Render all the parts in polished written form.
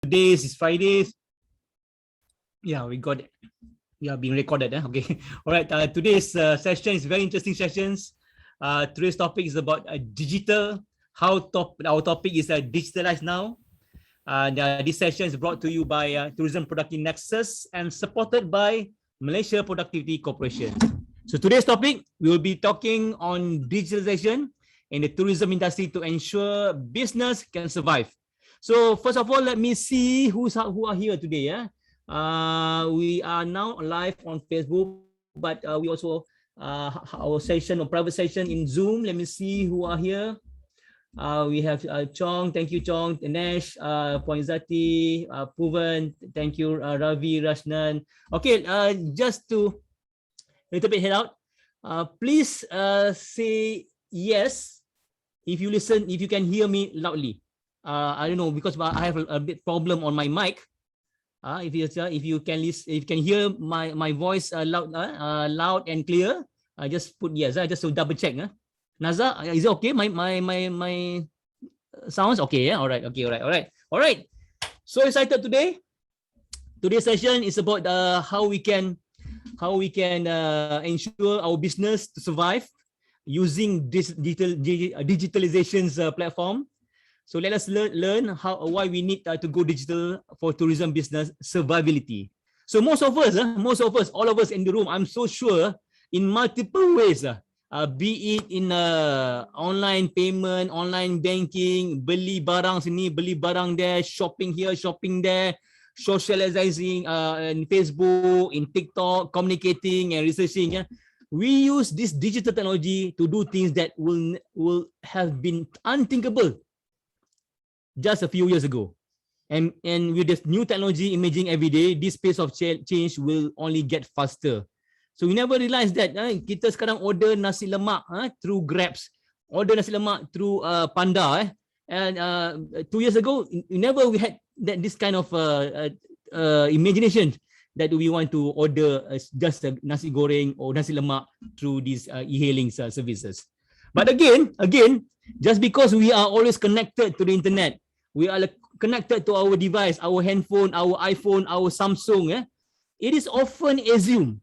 Today is Friday. Yeah, we got it. We are being recorded. Okay. All right. Today's session is very interesting sessions. Today's topic is about digital. Our topic is Digitalize now. This session is brought to you by Tourism Productivity Nexus and supported by Malaysia Productivity Corporation. So today's topic, we will be talking on digitalization in the tourism industry to ensure business can survive. So first of all, let me see who are here today. We are now live on Facebook, but we also our session or private session in Zoom. Let me see who are here. We have Chong, thank you Chong, Nash, Poinzati, Puvan, thank you Ravi, Rashnan. Okay, just to little bit head out, please say yes if you listen, if you can hear me loudly. I don't know, because I have a bit problem on my mic. If you can listen, if you can hear my voice loud and clear, just put yes. Just to double check. Naza, is it okay? My sounds okay. Yeah. All right. Okay. All right. So excited today. Today's session is about how we can ensure our business to survive using this digitalization's platform. So let us learn why we need to go digital for tourism business survivability. So most of us, all of us in the room, I'm so sure, in multiple ways, be it in online payment, online banking, beli barang sini, beli barang there, shopping here, shopping there, socializing in Facebook, in TikTok, communicating and researching. We use this digital technology to do things that will have been unthinkable just a few years ago. And with this new technology emerging every day, this pace of change will only get faster. So we never realize that kita sekarang order nasi lemak through Grabs, order nasi lemak through Panda. And 2 years ago, we had this kind of imagination that we want to order just nasi goreng or nasi lemak through these e-hailing services. But again, just because we are always connected to the internet, we are connected to our device, our handphone, our iPhone, our Samsung, it is often assumed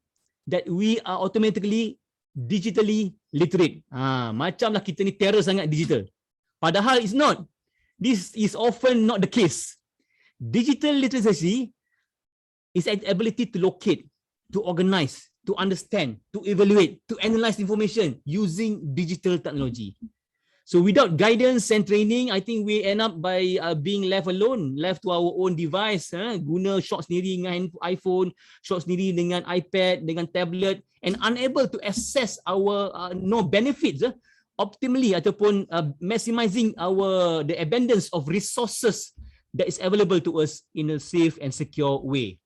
that we are automatically digitally literate. Macamlah kita ni terror sangat digital. Padahal it's not. This is often not the case. Digital literacy is an ability to locate, to organize, to understand, to evaluate, to analyze information using digital technology. So without guidance and training, I think we end up by being left alone, left to our own device, guna short sendiri dengan iPhone, short sendiri dengan iPad, dengan tablet, and unable to access our benefits optimally ataupun maximizing the abundance of resources that is available to us in a safe and secure way.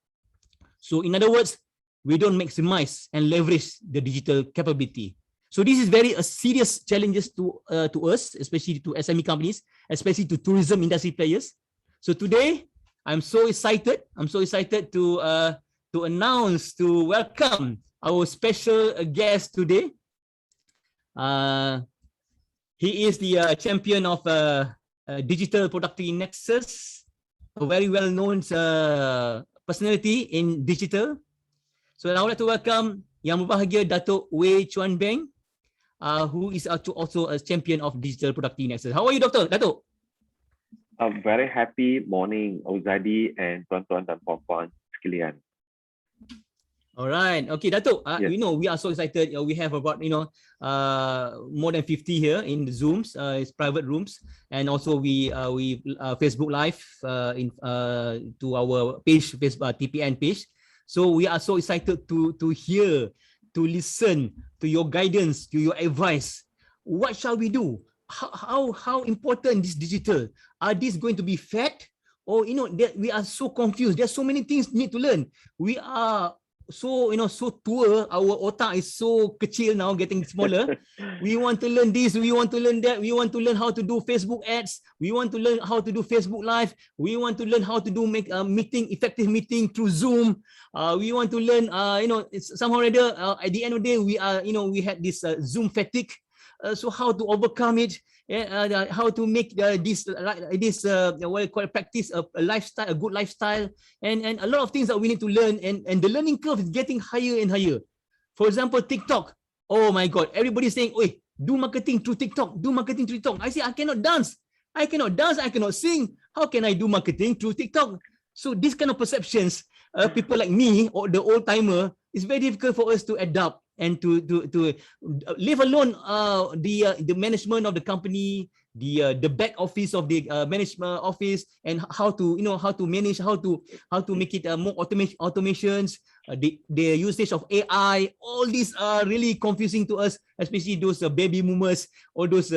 So in other words, we don't maximize and leverage the digital capability. So this is very serious challenges to us, especially to SME companies, especially to tourism industry players. So today, I'm so excited to announce, to welcome our special guest today. He is the champion of Digital Productivity Nexus, a very well-known personality in digital. So I would like to welcome Yang Berbahagia Datuk Wei Chuan Beng, who is also a champion of Digital Productivity Nexus. How are you, Datuk? A very happy morning, Ozadi and tuan-tuan dan puan-puan sekalian. All right. Okay, Datuk. Yes. We are so excited. We have about more than 50 here in the Zooms, it's private rooms, and also we Facebook Live to our page, Facebook TPN page. So we are so excited to hear, to listen to your guidance, to your advice. What shall we do? How important is digital? Are these going to be fed? Or we are so confused. There's so many things need to learn. We are so so tua. Our otak is so kecil now, getting smaller. We want to learn this, we want to learn that, we want to learn how to do Facebook ads, we want to learn how to do Facebook Live, we want to learn how to do effective meeting through Zoom. We want to learn it's somehow or other, at the end of the day, we are we had this Zoom fatigue. So how to overcome it, how to make this what you call it, practice a lifestyle, a good lifestyle, and a lot of things that we need to learn, and the learning curve is getting higher and higher. For example, TikTok. Oh my God, everybody's saying, "Oi, do marketing through TikTok, do marketing through TikTok." I say, I cannot dance, I cannot sing. How can I do marketing through TikTok? So this kind of perceptions, people like me or the old timer, it's very difficult for us to adapt and to leave alone the management of the company, the back office of the management office, and how to manage, how to make it more automations, the usage of AI. All these are really confusing to us, especially those baby boomers or those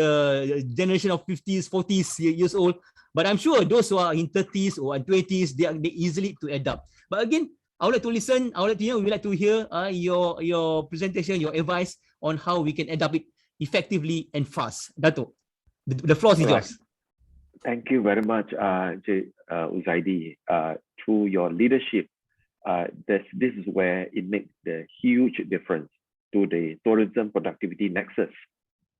generation of 50s 40s years old. But I'm sure those who are in 30s or 20s, they easily to adapt. But again, I would like to listen. I would like to, we like to hear your presentation, your advice on how we can adapt it effectively and fast. Dato, the floor is yours. Thank you very much, Uzaidi. Through your leadership, this is where it makes the huge difference to the tourism productivity nexus.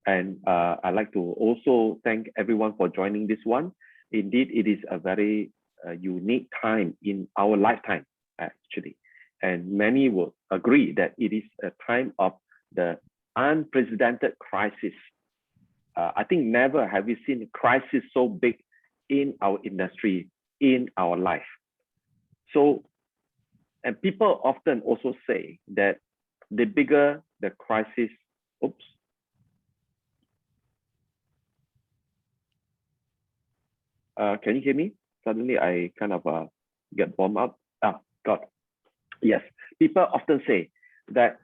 And I'd like to also thank everyone for joining this one. Indeed, it is a very unique time in our lifetime, actually. And many will agree that it is a time of the unprecedented crisis. I think never have we seen a crisis so big in our industry, in our life. So, and people often also say that the bigger the crisis, can you hear me? Suddenly I kind of get bombed up. God. Yes, people often say that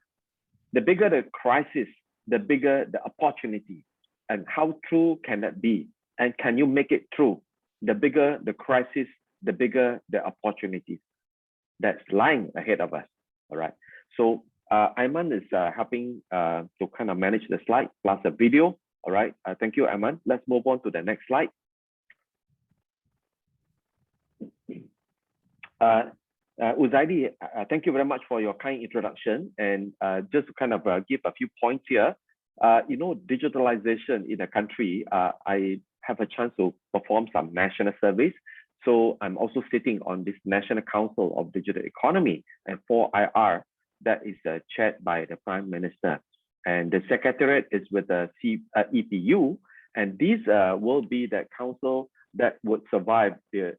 the bigger the crisis, the bigger the opportunity. And how true can that be? And can you make it true? The bigger the crisis, the bigger the opportunities that's lying ahead of us. All right. So Aiman is helping to kind of manage the slide plus a video. All right. Thank you, Aiman. Let's move on to the next slide. Uzaidi, thank you very much for your kind introduction. And just to kind of give a few points here, digitalization in the country, I have a chance to perform some national surveys. So I'm also sitting on this National Council of Digital Economy and 4IR that is chaired by the Prime Minister. And the Secretariat is with the EPU. And these will be the council that would survive the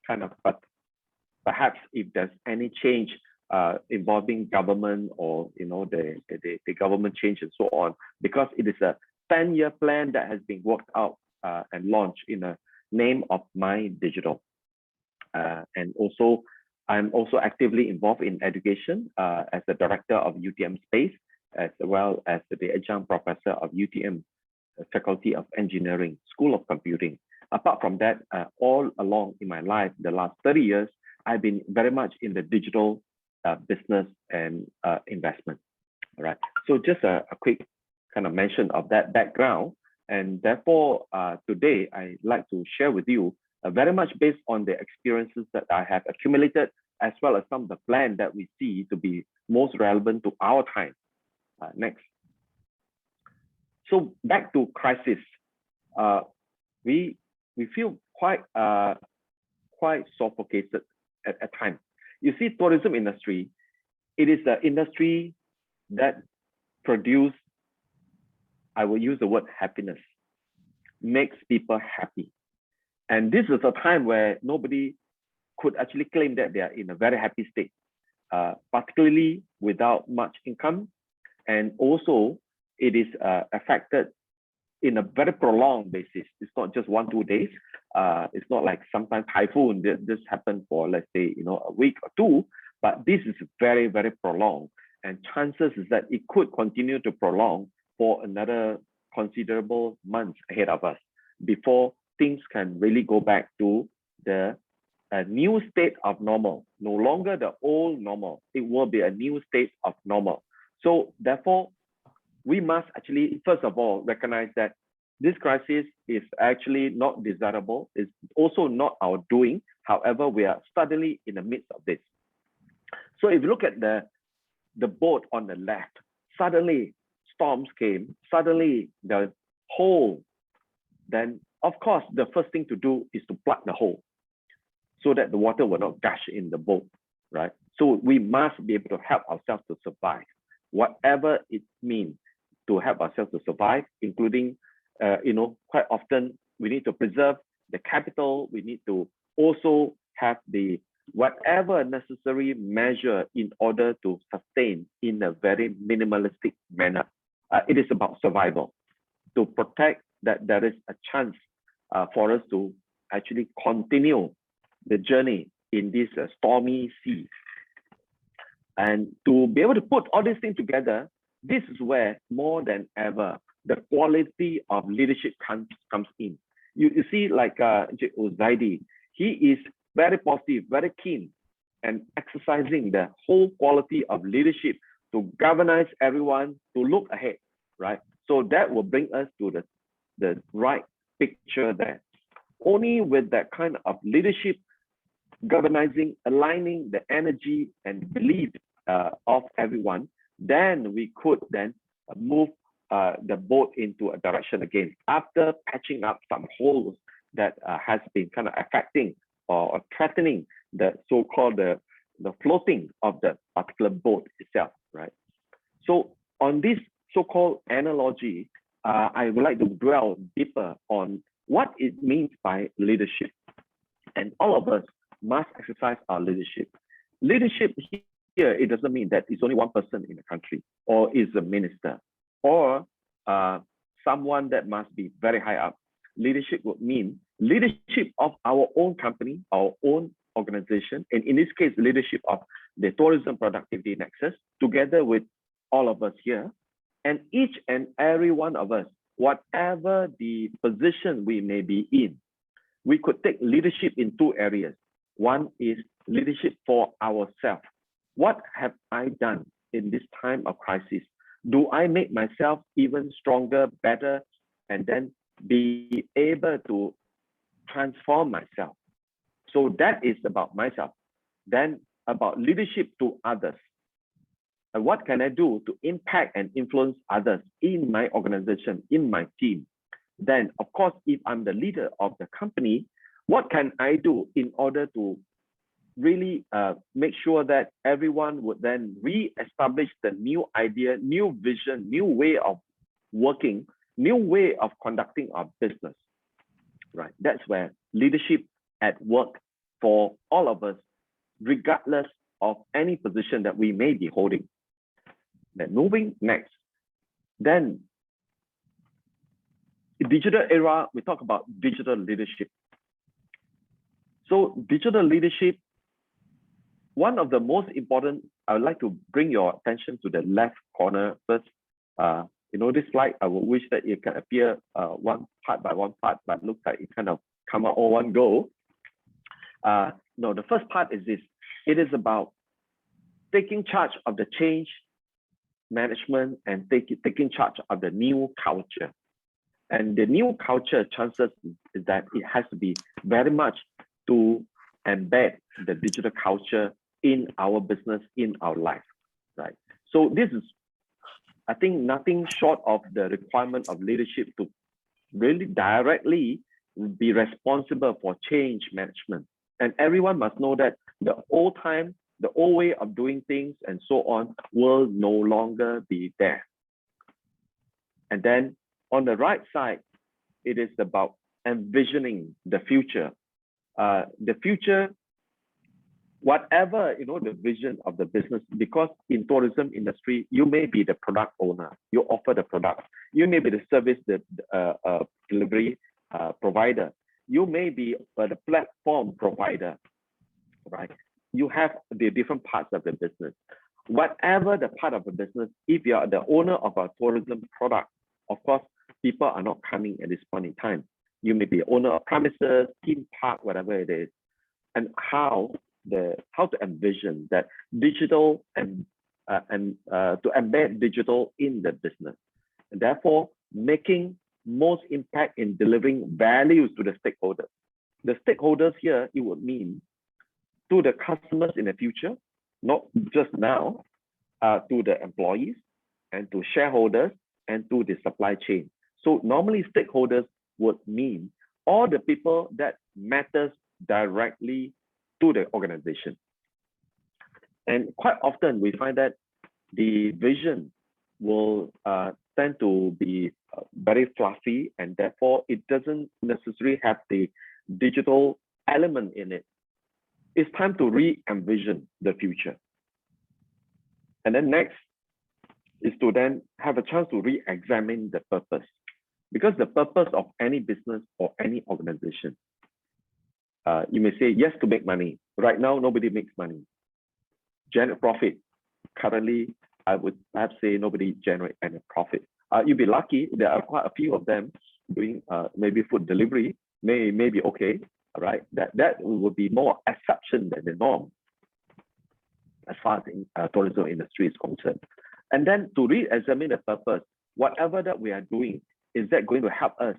kind of, perhaps if there's any change involving government or the government change and so on, because it is a 10-year plan that has been worked out and launched in the name of My Digital. And also, I'm also actively involved in education as the director of UTM Space, as well as the adjunct professor of UTM Faculty of Engineering, School of Computing. Apart from that, all along in my life, the last 30 years, I've been very much in the digital business and investment. All right. So just a quick kind of mention of that background. And therefore, today, I'd like to share with you very much based on the experiences that I have accumulated, as well as some of the plans that we see to be most relevant to our time. Next. So back to crisis. We feel quite suffocated at times. You see, tourism industry, it is an industry that produce, I will use the word happiness, makes people happy. And this is a time where nobody could actually claim that they are in a very happy state, particularly without much income. And also, it is affected in a very prolonged basis. It's not just 1-2 days. It's not like sometimes typhoon, this happened for, let's say, a week or two, but this is very, very prolonged. And chances is that it could continue to prolong for another considerable months ahead of us before things can really go back to the new state of normal. No longer the old normal. It will be a new state of normal. So therefore, we must actually, first of all, recognize that this crisis is actually not desirable. It's also not our doing. However, we are suddenly in the midst of this. So if you look at the boat on the left, suddenly storms came, suddenly the hole, then of course, the first thing to do is to plug the hole so that the water will not gush in the boat, right? So we must be able to help ourselves to survive, whatever it means to help ourselves to survive, including, quite often we need to preserve the capital. We need to also have the whatever necessary measure in order to sustain in a very minimalistic manner. It is about survival, to protect that there is a chance for us to actually continue the journey in this stormy sea. And to be able to put all these things together, this is where more than ever the quality of leadership comes in. You see, like Zaidi, he is very positive, very keen, and exercising the whole quality of leadership to galvanize everyone to look ahead, right? So that will bring us to the right picture there. Only with that kind of leadership, galvanizing, aligning the energy and belief of everyone, then we could then move the boat into a direction again after patching up some holes that has been kind of affecting or threatening the so-called the floating of the particular boat itself, right? So on this so-called analogy, I would like to dwell deeper on what it means by leadership. And all of us must exercise our leadership. Leadership here, it doesn't mean that it's only one person in the country or is a minister or someone that must be very high up. Leadership would mean leadership of our own company, our own organization, and in this case, leadership of the Tourism Productivity Nexus, together with all of us here, and each and every one of us, whatever the position we may be in, we could take leadership in two areas. One is leadership for ourselves. What have I done in this time of crisis? Do I make myself even stronger, better, and then be able to transform myself? So that is about myself. Then about leadership to others. And what can I do to impact and influence others in my organization, in my team? Then, of course, if I'm the leader of the company, what can I do in order to really make sure that everyone would then re-establish the new idea, new vision, new way of working, new way of conducting our business, right? That's where leadership at work for all of us, regardless of any position that we may be holding. Then moving next, then in digital era, we talk about digital leadership. So digital leadership, one of the most important, I would like to bring your attention to the left corner first. This slide, I would wish that it can appear one part by one part, but it looks like it kind of come out all one go. No, the first part is this. It is about taking charge of the change management and taking charge of the new culture. And the new culture chances is that it has to be very much to embed the digital culture in our business, in our life, right? So this is, I think, nothing short of the requirement of leadership to really directly be responsible for change management. And everyone must know that the old time, the old way of doing things and so on will no longer be there. And then on the right side, it is about envisioning the future. The future, whatever, the vision of the business, because in tourism industry, you may be the product owner, you offer the product. You may be the service delivery provider. You may be the platform provider, right? You have the different parts of the business. Whatever the part of the business, if you are the owner of a tourism product, of course, people are not coming at this point in time. You may be owner of premises, theme park, whatever it is, and how to envision that digital and to embed digital in the business, and therefore making most impact in delivering values to the stakeholders. The stakeholders here, it would mean to the customers in the future, not just now, to the employees and to shareholders and to the supply chain. So normally stakeholders would mean all the people that matters directly to the organization. And quite often we find that the vision will tend to be very fluffy, and therefore it doesn't necessarily have the digital element in it. It's time to re-envision the future. And then next is to then have a chance to re-examine the purpose. Because the purpose of any business or any organization, you may say yes to make money. Right now, nobody makes money. Generate profit. Currently, I would perhaps say nobody generates any profit. You'd be lucky. There are quite a few of them doing maybe food delivery, may be okay. All right, that would be more exception than the norm as far as the tourism industry is concerned. And then to re-examine the purpose, whatever that we are doing, is that going to help us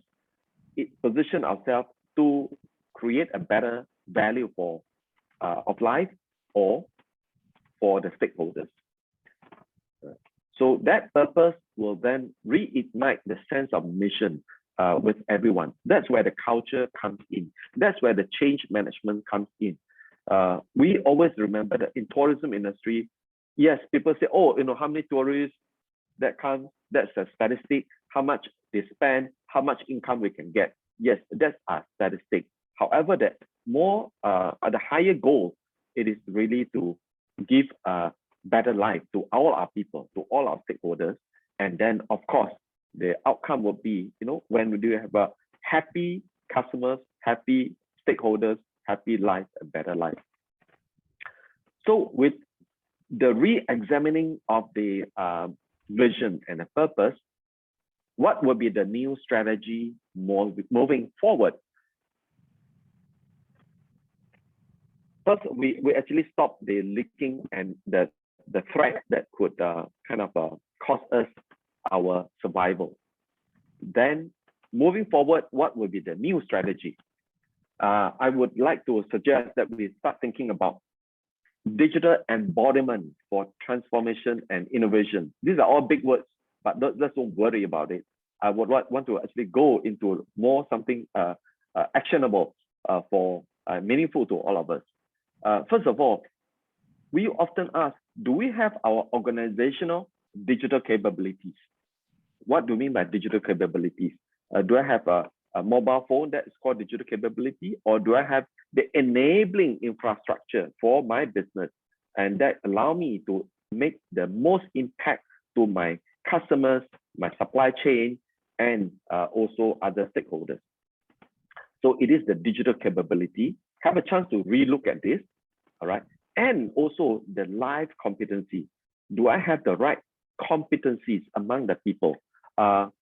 position ourselves to create a better value for of life or for the stakeholders? So that purpose will then reignite the sense of mission with everyone. That's where the culture comes in. That's where the change management comes in. We always remember that in tourism industry, yes, people say, oh, how many tourists that come, that's a statistic, how much they spend, how much income we can get. Yes, that's a statistic. However, that more, the higher goal, it is really to give a better life to all our people, to all our stakeholders. And then, of course, the outcome will be, when we do have a happy customers, happy stakeholders, happy life, a better life. So with the re-examining of the vision and the purpose, what will be the new strategy moving forward? First, we actually stop the leaking and the threat that could cost us our survival. Then moving forward, what will be the new strategy? I would like to suggest that we start thinking about digital embodiment for transformation and innovation. These are all big words, but just don't worry about it. I would want to actually go into more something actionable for meaningful to all of us. First of all, we often ask, do we have our organizational digital capabilities? What do you mean by digital capabilities? Do I have a mobile phone that is called digital capability, or do I have the enabling infrastructure for my business and that allow me to make the most impact to my customers, my supply chain, and also other stakeholders? So it is the digital capability. Have a chance to relook at this, all right? And also the life competency. Do I have the right competencies among the people?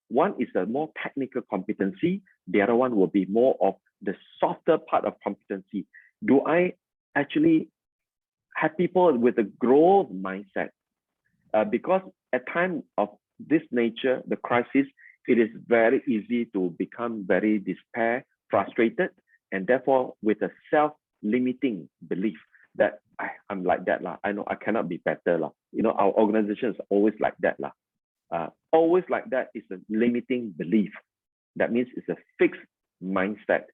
One is a more technical competency. The other one will be more of the softer part of competency. Do I actually have people with a growth mindset? Because at time of this nature, the crisis, it is very easy to become very despair, frustrated, and therefore with a self-limiting belief that I'm like that lah. I know I cannot be better lah. Our organization is always like that lah. Always like that is a limiting belief. That means it's a fixed mindset.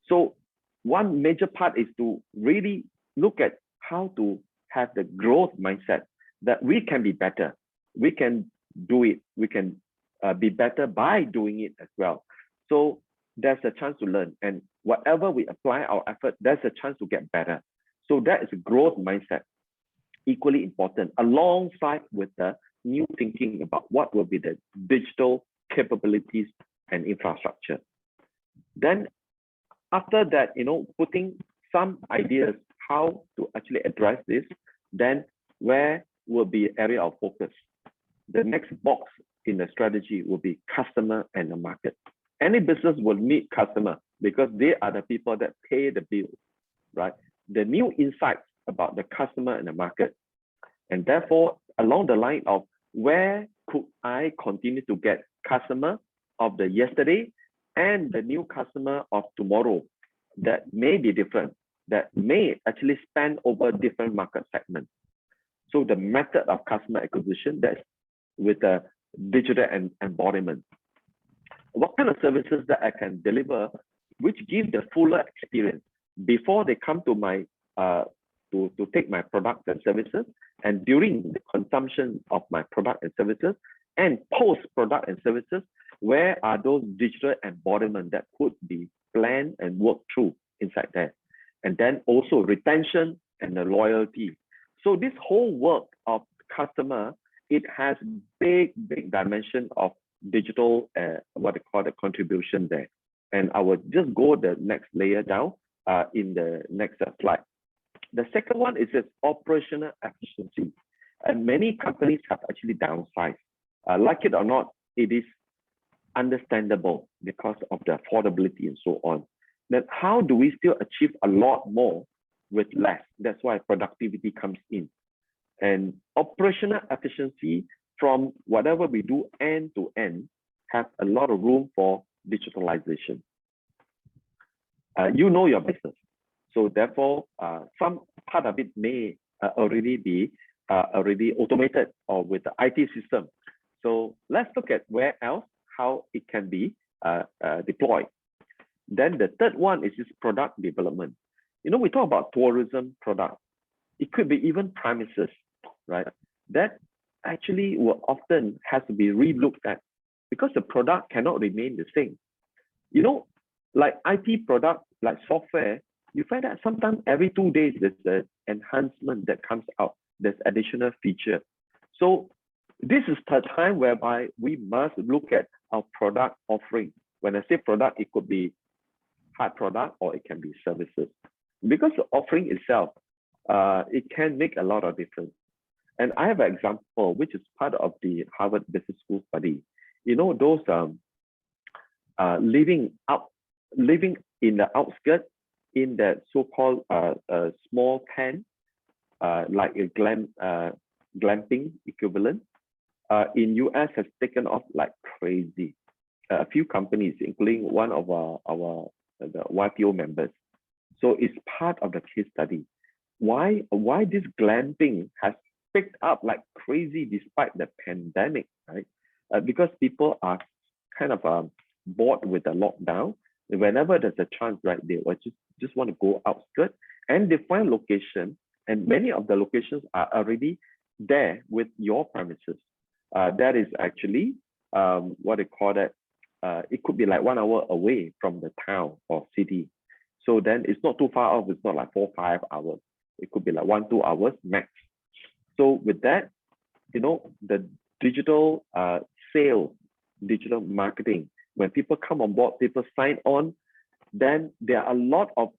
So one major part is to really look at how to have the growth mindset, that we can be better. We can do it. We can be better by doing it as well. So there's a chance to learn, and whatever we apply our effort, there's a chance to get better. So that is a growth mindset, equally important, alongside with the new thinking about what will be the digital capabilities and infrastructure. Then after that, putting some ideas how to actually address this, then where will be area of focus? The next box in the strategy will be customer and the market. Any business will need customer because they are the people that pay the bill, right? The new insights about the customer and the market. And therefore, along the line of where could I continue to get customer of the yesterday and the new customer of tomorrow that may be different, that may actually span over different market segments. So the method of customer acquisition, that's with the digital embodiment. What kind of services that I can deliver, which give the fuller experience before they come to my to take my products and services, and during the consumption of my product and services, and post product and services, where are those digital embodiment that could be planned and worked through inside there. And then also retention and the loyalty. So this whole work of customer, it has big dimension of digital, what they call the contribution there. And I will just go the next layer down in the next slide. The second one is its operational efficiency. And many companies have actually downsized. Like it or not, it is understandable because of the affordability and so on. Then how do we still achieve a lot more with less? That's why productivity comes in. And operational efficiency from whatever we do end to end have a lot of room for digitalization. You know your business. So therefore, some part of it may already be already automated or with the IT system. So let's look at where else, how it can be deployed. Then the third one is this product development. You know, we talk about tourism product. It could be even premises, right? That actually will often have to be relooked at because the product cannot remain the same. You know, like IT product, like software, you find that sometimes every 2 days, there's an enhancement that comes out. There's additional feature. So this is the time whereby we must look at our product offering. When I say product, it could be hard product or it can be services. Because the offering itself, it can make a lot of difference. And I have an example, which is part of the Harvard Business School study. You know, those living in the outskirts, in that so-called small tent, like a glamping equivalent, in US has taken off like crazy. A few companies, including one of the YPO members. So it's part of the case study. Why this glamping has picked up like crazy despite the pandemic, right? Because people are kind of bored with the lockdown. Whenever there's a chance, right, they will just want to go outskirts and they find location, and many of the locations are already there with your premises. That is actually what they call that. It could be like 1 hour away from the town or city. So then it's not too far off. It's not like 4 or 5 hours. It could be like 1 or 2 hours max. So with that, you know, the digital sales, digital marketing, when people come on board, people sign on, then there are a lot of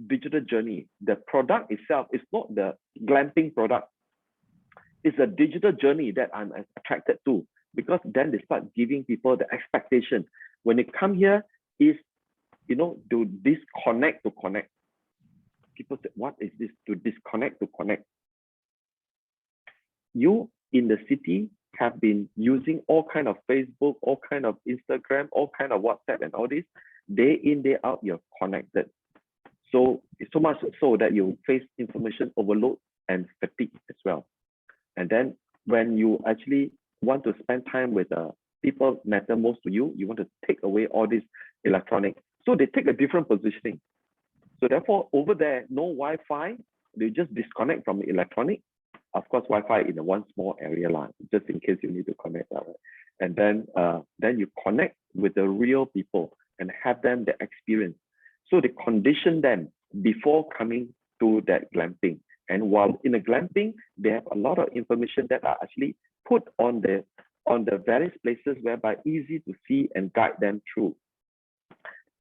digital journey. The product itself is not the glamping product. It's a digital journey that I'm attracted to, because then they start giving people the expectation. When they come here is, you know, to disconnect to connect. People say, what is this? To disconnect to connect. You in the city have been using all kind of Facebook, all kind of Instagram, all kind of WhatsApp and all this. Day in, day out, you're connected. So it's so much so that you face information overload and fatigue as well. And then when you actually want to spend time with people matter most to you, you want to take away all this electronic. So they take a different positioning. So therefore, over there, no Wi-Fi, they just disconnect from the electronic. Of course, Wi-Fi in a one small area, just in case you need to connect. And then you connect with the real people and have them the experience. So they condition them before coming to that glamping. And while in the glamping, they have a lot of information that are actually put on the various places whereby easy to see and guide them through.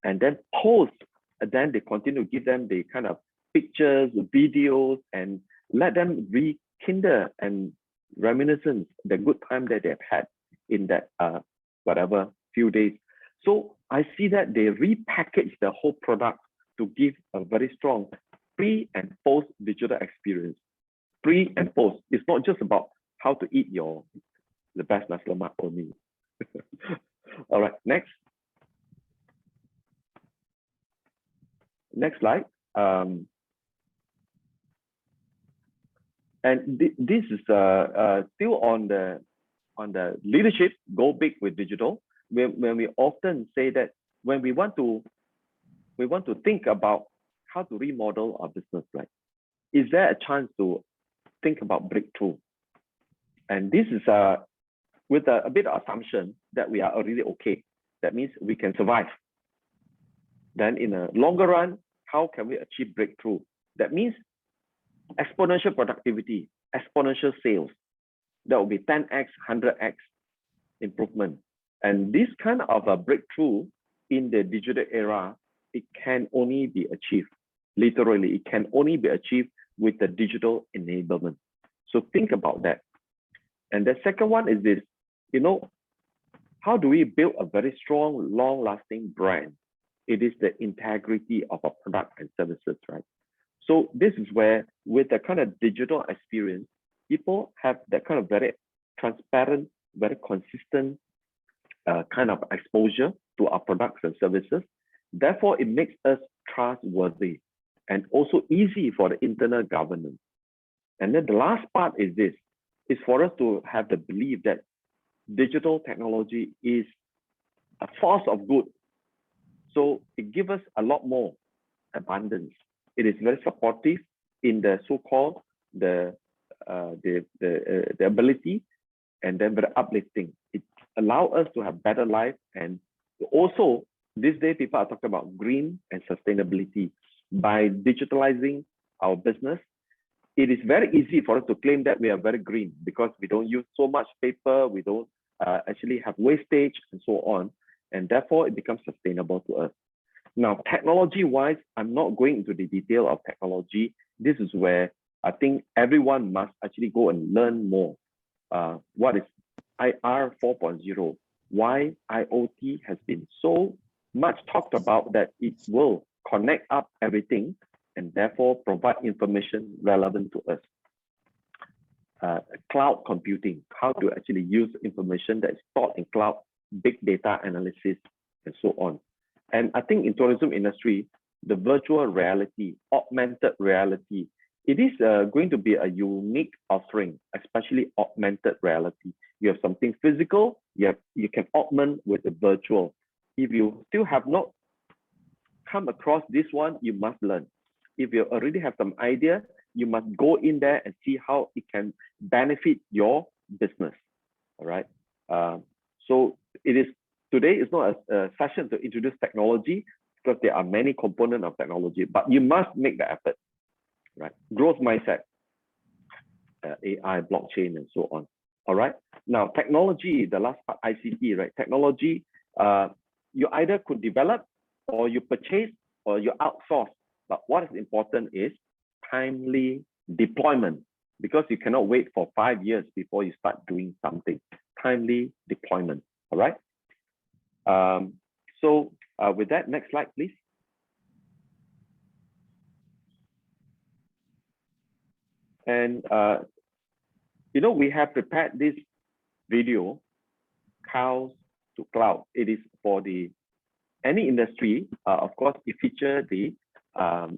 And then post, then they continue to give them the kind of pictures, videos, and let them rekindle and reminiscence the good time that they've had in that whatever few days. So I see that they repackage the whole product to give a very strong pre and post digital experience. Pre and post. It's not just about how to eat the best nasi lemak only. All right, next. Next slide. And this is still on the the leadership, go big with digital. When we often say that when we want to think about how to remodel our business, right? Is there a chance to think about breakthrough? And this is with a bit of assumption that we are already okay. That means we can survive. Then in a longer run, how can we achieve breakthrough? That means exponential productivity, exponential sales. That will be 10x, 100x improvement. And this kind of a breakthrough in the digital era, it can only be achieved. Literally, it can only be achieved with the digital enablement. So think about that. And the second one is this, how do we build a very strong, long-lasting brand? It is the integrity of our product and services, right? So this is where, with the kind of digital experience, people have that kind of very transparent, very consistent kind of exposure to our products and services. Therefore, it makes us trustworthy and also easy for the internal governance. And then the last part is this, is for us to have the belief that digital technology is a force of good. So it gives us a lot more abundance. It is very supportive in the so-called the ability, and then very uplifting. It allows us to have better life, and also these days people are talking about green and sustainability. By digitalizing our business, it is very easy for us to claim that we are very green because we don't use so much paper, we don't actually have wastage and so on, and therefore it becomes sustainable to us. Now, technology-wise, I'm not going into the detail of technology. This is where I think everyone must actually go and learn more. What is IR 4.0? Why IoT has been so much talked about that it will connect up everything and therefore provide information relevant to us. Cloud computing, how to actually use information that is stored in cloud, big data analysis, and so on. And I think in tourism industry, the virtual reality, augmented reality, it is going to be a unique offering, especially augmented reality. You have something physical, you can augment with the virtual. If you still have not come across this one, you must learn. If you already have some idea, you must go in there and see how it can benefit your business. All right. So it is today is not a session to introduce technology because there are many components of technology, but you must make the effort, right? Growth mindset, AI, blockchain, and so on. All right. Now, technology, the last part, ICT, right? Technology, you either could develop or you purchase or you outsource. But what is important is timely deployment, because you cannot wait for 5 years before you start doing something. Timely deployment. All right. So with that, next slide, please. And we have prepared this video, Cows to Cloud. It is for any industry. Of course, it features the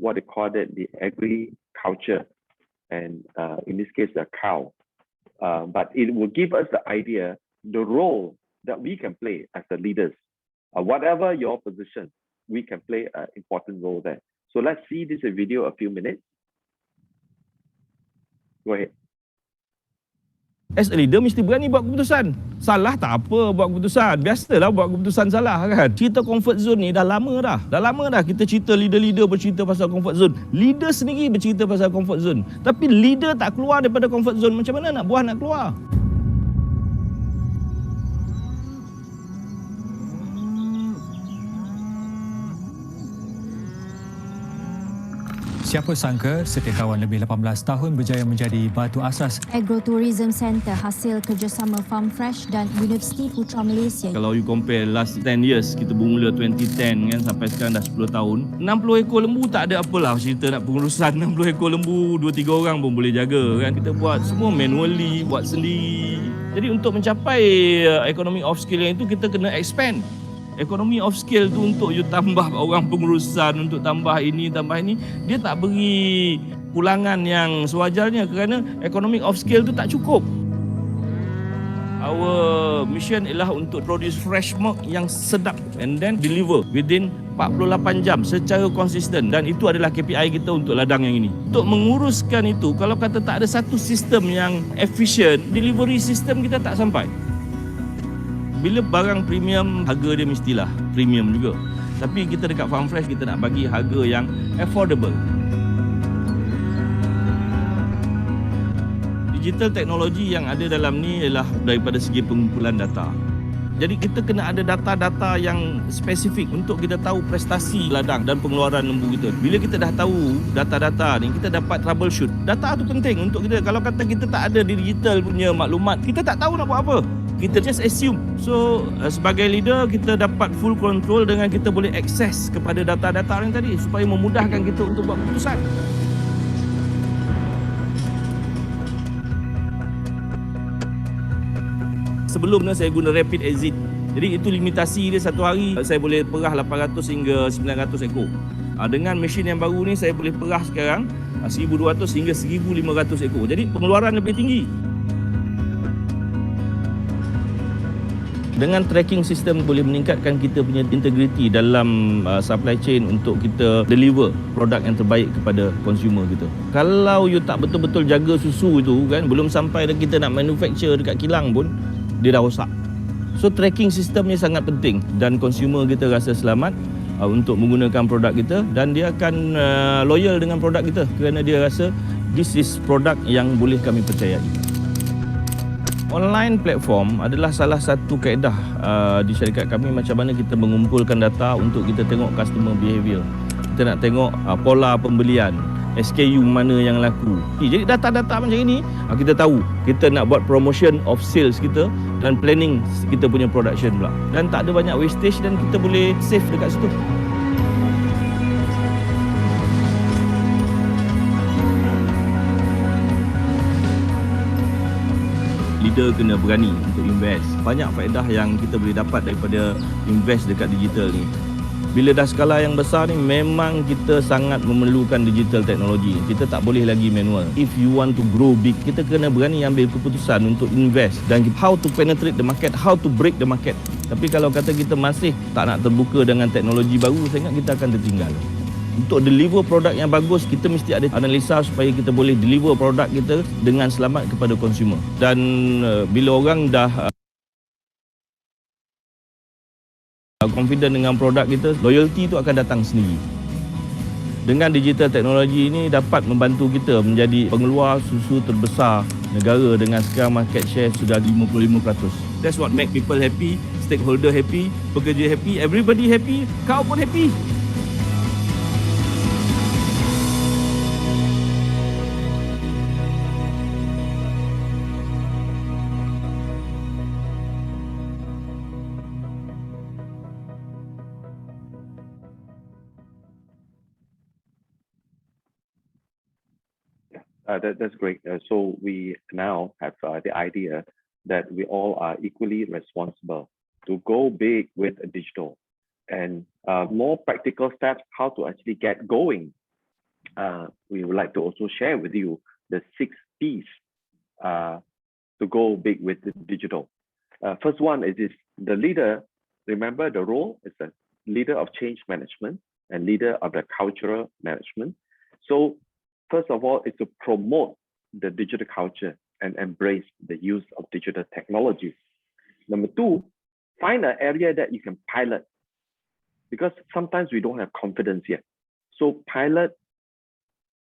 what they call it, the agriculture, and in this case, the cow. But it will give us the idea, the role that we can play as the leaders. Whatever your position, we can play an important role there. So let's see this video a few minutes. Go ahead. As a leader mesti berani buat keputusan. Salah tak apa buat keputusan. Biasalah buat keputusan salah kan. Cerita comfort zone ni dah lama dah. Dah lama dah kita cerita leader-leader bercerita pasal comfort zone. Leader sendiri bercerita pasal comfort zone. Tapi leader tak keluar daripada comfort zone. Macam mana nak buah nak keluar? Siapa sangka setiap kawan lebih 18 tahun berjaya menjadi batu asas Agrotourism Centre hasil kerjasama Farm Fresh dan Universiti Putra Malaysia. Kalau you compare last 10 years, kita bermula 2010 kan, sampai sekarang dah 10 tahun. 60 ekor lembu tak ada apalah cerita nak pengurusan 60 ekor lembu, 2-3 orang pun boleh jaga kan. Kita buat semua manually, buat sendiri. Jadi untuk mencapai economy of scale yang itu, kita kena expand. Ekonomi of scale tu untuk you tambah orang pengurusan, untuk tambah ini, dia tak beri pulangan yang sewajarnya kerana economic of scale tu tak cukup. Our mission ialah untuk produce fresh milk yang sedap and then deliver within 48 jam secara konsisten, dan itu adalah KPI kita untuk ladang yang ini. Untuk menguruskan itu, kalau kata tak ada satu sistem yang efisien, delivery system kita tak sampai. Bila barang premium, harga dia mestilah premium juga. Tapi kita dekat Farm Fresh, kita nak bagi harga yang affordable. Digital teknologi yang ada dalam ni ialah daripada segi pengumpulan data. Jadi kita kena ada data-data yang spesifik untuk kita tahu prestasi ladang dan pengeluaran lembu kita. Bila kita dah tahu data-data ni, kita dapat troubleshoot. Data tu penting untuk kita. Kalau kata kita tak ada digital punya maklumat, kita tak tahu nak buat apa. Kita just assume. So sebagai leader, kita dapat full control dengan kita boleh akses kepada data-data yang tadi supaya memudahkan kita untuk buat keputusan. Sebelumnya saya guna rapid exit. Jadi itu limitasi dia, satu hari saya boleh perah 800 hingga 900 ekor. Dengan mesin yang baru ni saya boleh perah sekarang 1200 hingga 1500 ekor. Jadi pengeluaran lebih tinggi. Dengan tracking sistem boleh meningkatkan kita punya integriti dalam supply chain untuk kita deliver produk yang terbaik kepada consumer kita. Kalau you tak betul-betul jaga susu itu kan, belum sampai kita nak manufacture dekat kilang pun dia dah rosak. So tracking system ni sangat penting dan consumer kita rasa selamat untuk menggunakan produk kita, dan dia akan loyal dengan produk kita kerana dia rasa this is produk yang boleh kami percayai. Online platform adalah salah satu kaedah di syarikat kami macam mana kita mengumpulkan data untuk kita tengok customer behavior. Kita nak tengok pola pembelian, SKU mana yang laku. Jadi data-data macam ini, kita tahu kita nak buat promotion of sales kita dan planning kita punya production pula. Dan tak ada banyak wastage dan kita boleh save dekat situ. Leader kena berani untuk invest. Banyak faedah yang kita boleh dapat daripada invest dekat digital ni. Bila dah skala yang besar ni, memang kita sangat memerlukan digital teknologi. Kita tak boleh lagi manual. If you want to grow big, kita kena berani ambil keputusan untuk invest dan how to penetrate the market, how to break the market. Tapi kalau kata kita masih tak nak terbuka dengan teknologi baru, saya ingat kita akan tertinggal. Untuk deliver produk yang bagus, kita mesti ada analisa supaya kita boleh deliver produk kita dengan selamat kepada consumer. Dan bila orang dah confident dengan produk kita, loyalty tu akan datang sendiri. Dengan digital teknologi ini dapat membantu kita menjadi pengeluar susu terbesar negara dengan sekarang market share sudah 55%. That's what make people happy, stakeholder happy, pekerja happy, everybody happy, kau pun happy. That's great. So we now have the idea that we all are equally responsible to go big with digital, and more practical steps how to actually get going. We would like to also share with you the 6 P's to go big with the digital. First one is the leader. Remember, the role is the leader of change management and leader of the cultural management. So first of all, is to promote the digital culture and embrace the use of digital technologies. Number 2, find an area that you can pilot, because sometimes we don't have confidence yet. So pilot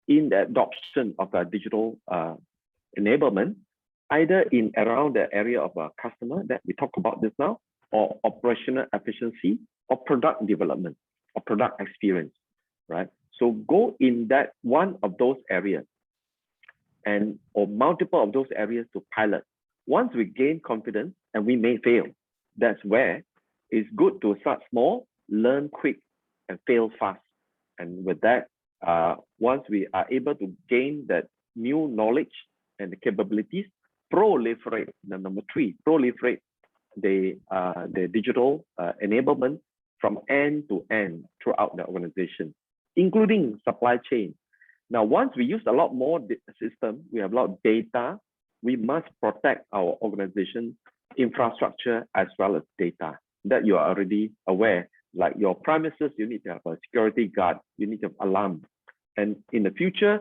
in the adoption of a digital enablement, either in around the area of a customer that we talked about just now, or operational efficiency, or product development, or product experience, right? So go in that one of those areas and or multiple of those areas to pilot. Once we gain confidence, and we may fail, that's where it's good to start small, learn quick, and fail fast. And with that, once we are able to gain that new knowledge and the capabilities, proliferate. Number 3, proliferate the digital enablement from end to end throughout the organization, including supply chain. Now, once we use a lot more system, we have a lot of data, we must protect our organization infrastructure as well as data that you are already aware. Like your premises, you need to have a security guard, you need to have alarm. And in the future,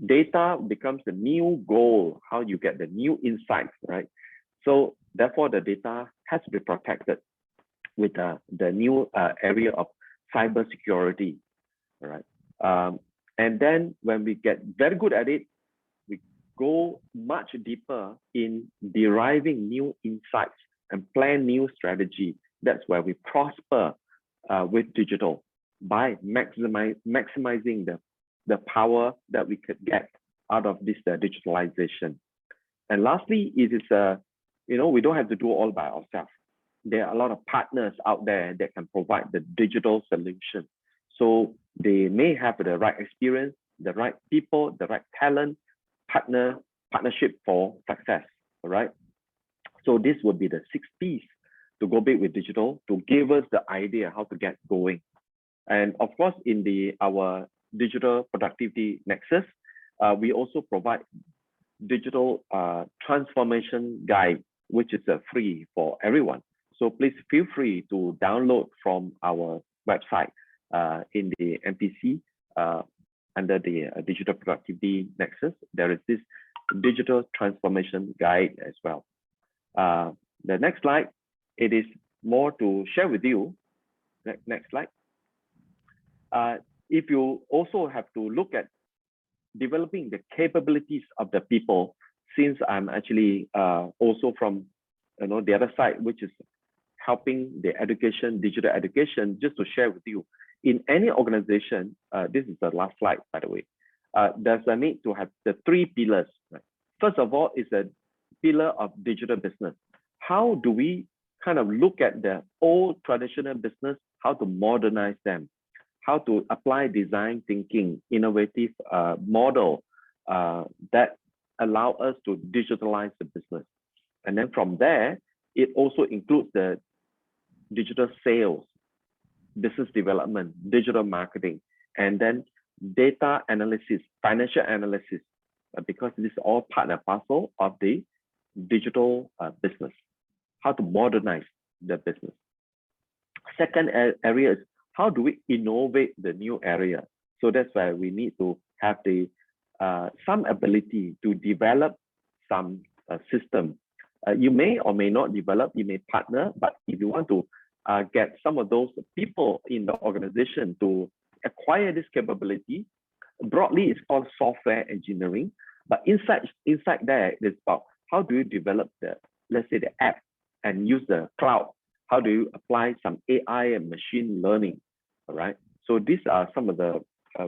data becomes the new goal, how you get the new insights, right? So therefore, the data has to be protected with the new area of cybersecurity, all right? And then when we get very good at it, we go much deeper in deriving new insights and plan new strategy. That's where we prosper with digital by maximizing the power that we could get out of this digitalization. And lastly, it is we don't have to do all by ourselves. There are a lot of partners out there that can provide the digital solution. So they may have the right experience, the right people, the right talent, partnership for success, all right? So this would be the 6 P's to go big with digital, to give us the idea how to get going. And of course, in our digital productivity nexus, we also provide digital transformation guide, which is free for everyone. So please feel free to download from our website in the MPC under the digital productivity nexus. There is this digital transformation guide as well. The next slide, it is more to share with you. Next slide. If you also have to look at developing the capabilities of the people, since I'm actually also from the other side, which is helping the education, digital education, just to share with you, in any organization, this is the last slide, by the way, there's a need to have the 3 pillars. Right? First of all, is a pillar of digital business. How do we kind of look at the old traditional business, how to modernize them, how to apply design thinking, innovative model that allow us to digitalize the business. And then from there, it also includes the digital sales, business development, digital marketing, and then data analysis, financial analysis, because this is all part and parcel of the digital business, how to modernize the business. Second area is how do we innovate the new area? So that's why we need to have the some ability to develop some system. You may or may not develop, you may partner, but if you want to get some of those people in the organization to acquire this capability, broadly it's called software engineering, but inside there it's about how do you develop the, let's say, the app and use the cloud? How do you apply some AI and machine learning? All right. So these are some of the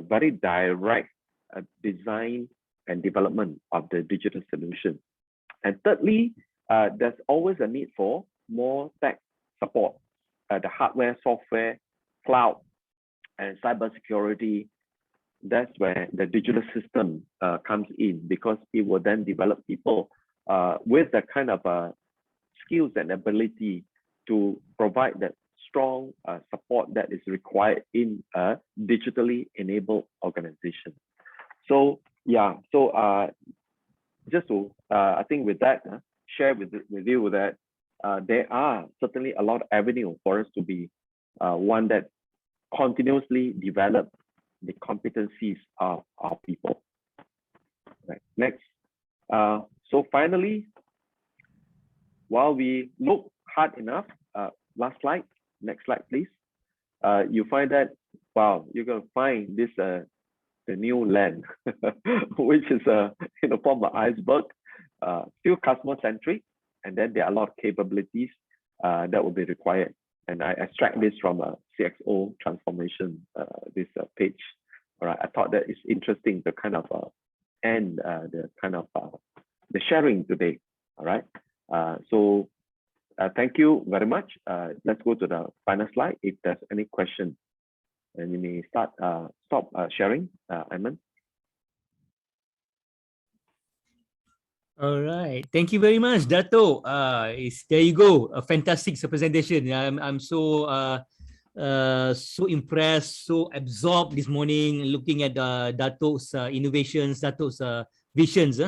very direct design and development of the digital solution. And thirdly, there's always a need for more tech support, the hardware, software, cloud, and cybersecurity. That's where the digital system comes in, because it will then develop people with the kind of skills and ability to provide that strong support that is required in a digitally enabled organization. So yeah, so just to I think with that, share with you that there are certainly a lot of avenue for us to be one that continuously develop the competencies of our people. Right. Next. So finally, while we look hard enough, last slide, next slide, please. You find that, wow, you're going to find this the new land, which is in the form of iceberg, still customer centric, and then there are a lot of capabilities that will be required. And I extract this from a CXO transformation, this page. All right, I thought that it's interesting to kind of end the kind of the sharing today. All right, so thank you very much. Let's go to the final slide. If there's any question, and you may stop sharing, Ayman. All right, thank you very much, Dato. There you go, a fantastic presentation. I'm so so impressed, so absorbed this morning looking at Dato's innovations, Dato's visions.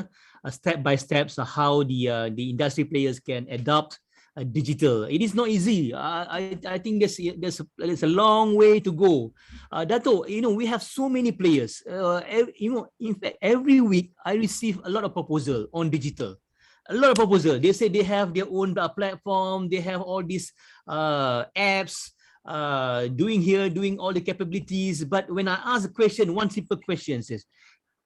step by step how the industry players can adopt digital. It is not easy. I think there's a long way to go. Dato, we have so many players. In fact, every week I receive a lot of proposal on digital. A lot of proposal. They say they have their own platform. They have all these apps, doing all the capabilities. But when I ask a question, one simple question says,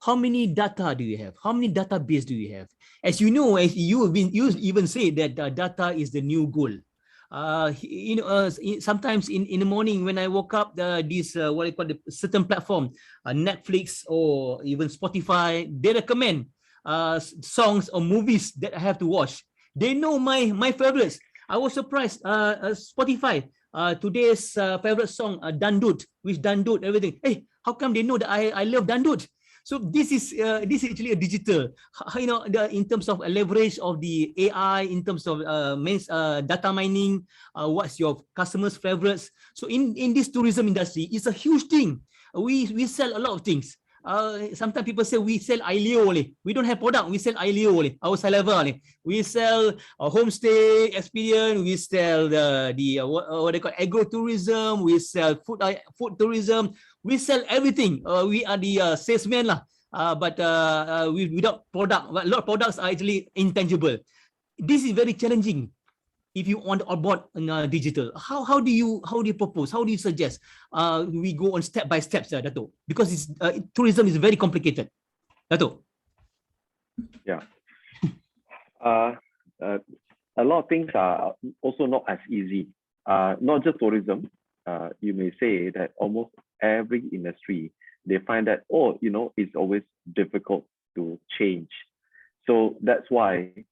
how many data do you have? How many database do you have? As you know, as you even say that data is the new gold. Sometimes in the morning when I woke up, this what I call the certain platform, Netflix or even Spotify, they recommend songs or movies that I have to watch. They know my favorites. I was surprised. Spotify, today's favorite song, Dandut, with Dandut, everything. Hey, how come they know that I love Dandut? So this is actually a digital, in terms of leverage of the AI, in terms of data mining, what's your customers' favorites. So in this tourism industry, it's a huge thing. We sell a lot of things. Sometimes people say we sell Ailio only. We don't have product. We sell Ailio only. Our saliva only. We sell a homestay experience. We sell the what they call agro-tourism. We sell food tourism. We sell everything. We are the salesman lah. But without product, a lot of products are actually intangible. This is very challenging. If you want to onboard digital, how do you propose? How do you suggest we go on step by step, Dato? Because tourism is very complicated, Dato. Yeah. A lot of things are also not as easy. Not just tourism. You may say that almost every industry, they find that, it's always difficult to change. So that's why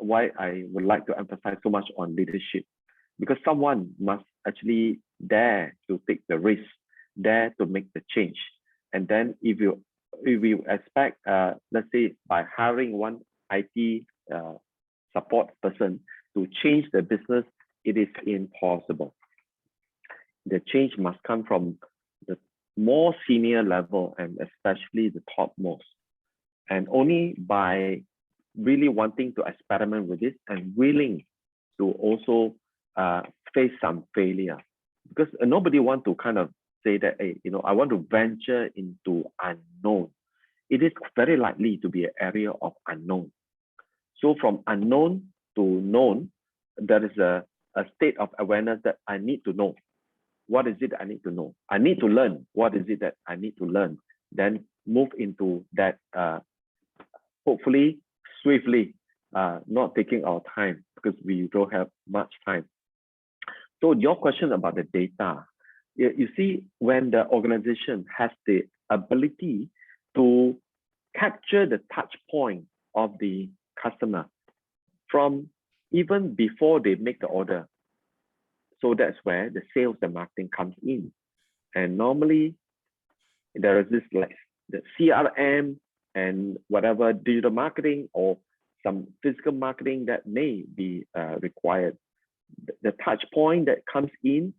I would like to emphasize so much on leadership, because someone must actually dare to take the risk, dare to make the change. And then if you expect, let's say by hiring one IT support person to change the business, it is impossible. The change must come from the more senior level and especially the topmost. And only by really wanting to experiment with this and willing to also face some failure, because nobody want to kind of say that, hey, I want to venture into unknown. It is very likely to be an area of unknown. So from unknown to known, there is a state of awareness that I need to know. What is it I need to know? I need to learn. What is it that I need to learn? Then move into that, hopefully swiftly, not taking our time, because we don't have much time. So your question about the data, you see, when the organization has the ability to capture the touch point of the customer from even before they make the order. So that's where the sales and marketing comes in. And normally there is this like the CRM and whatever digital marketing or some physical marketing that may be required. The touch point that comes in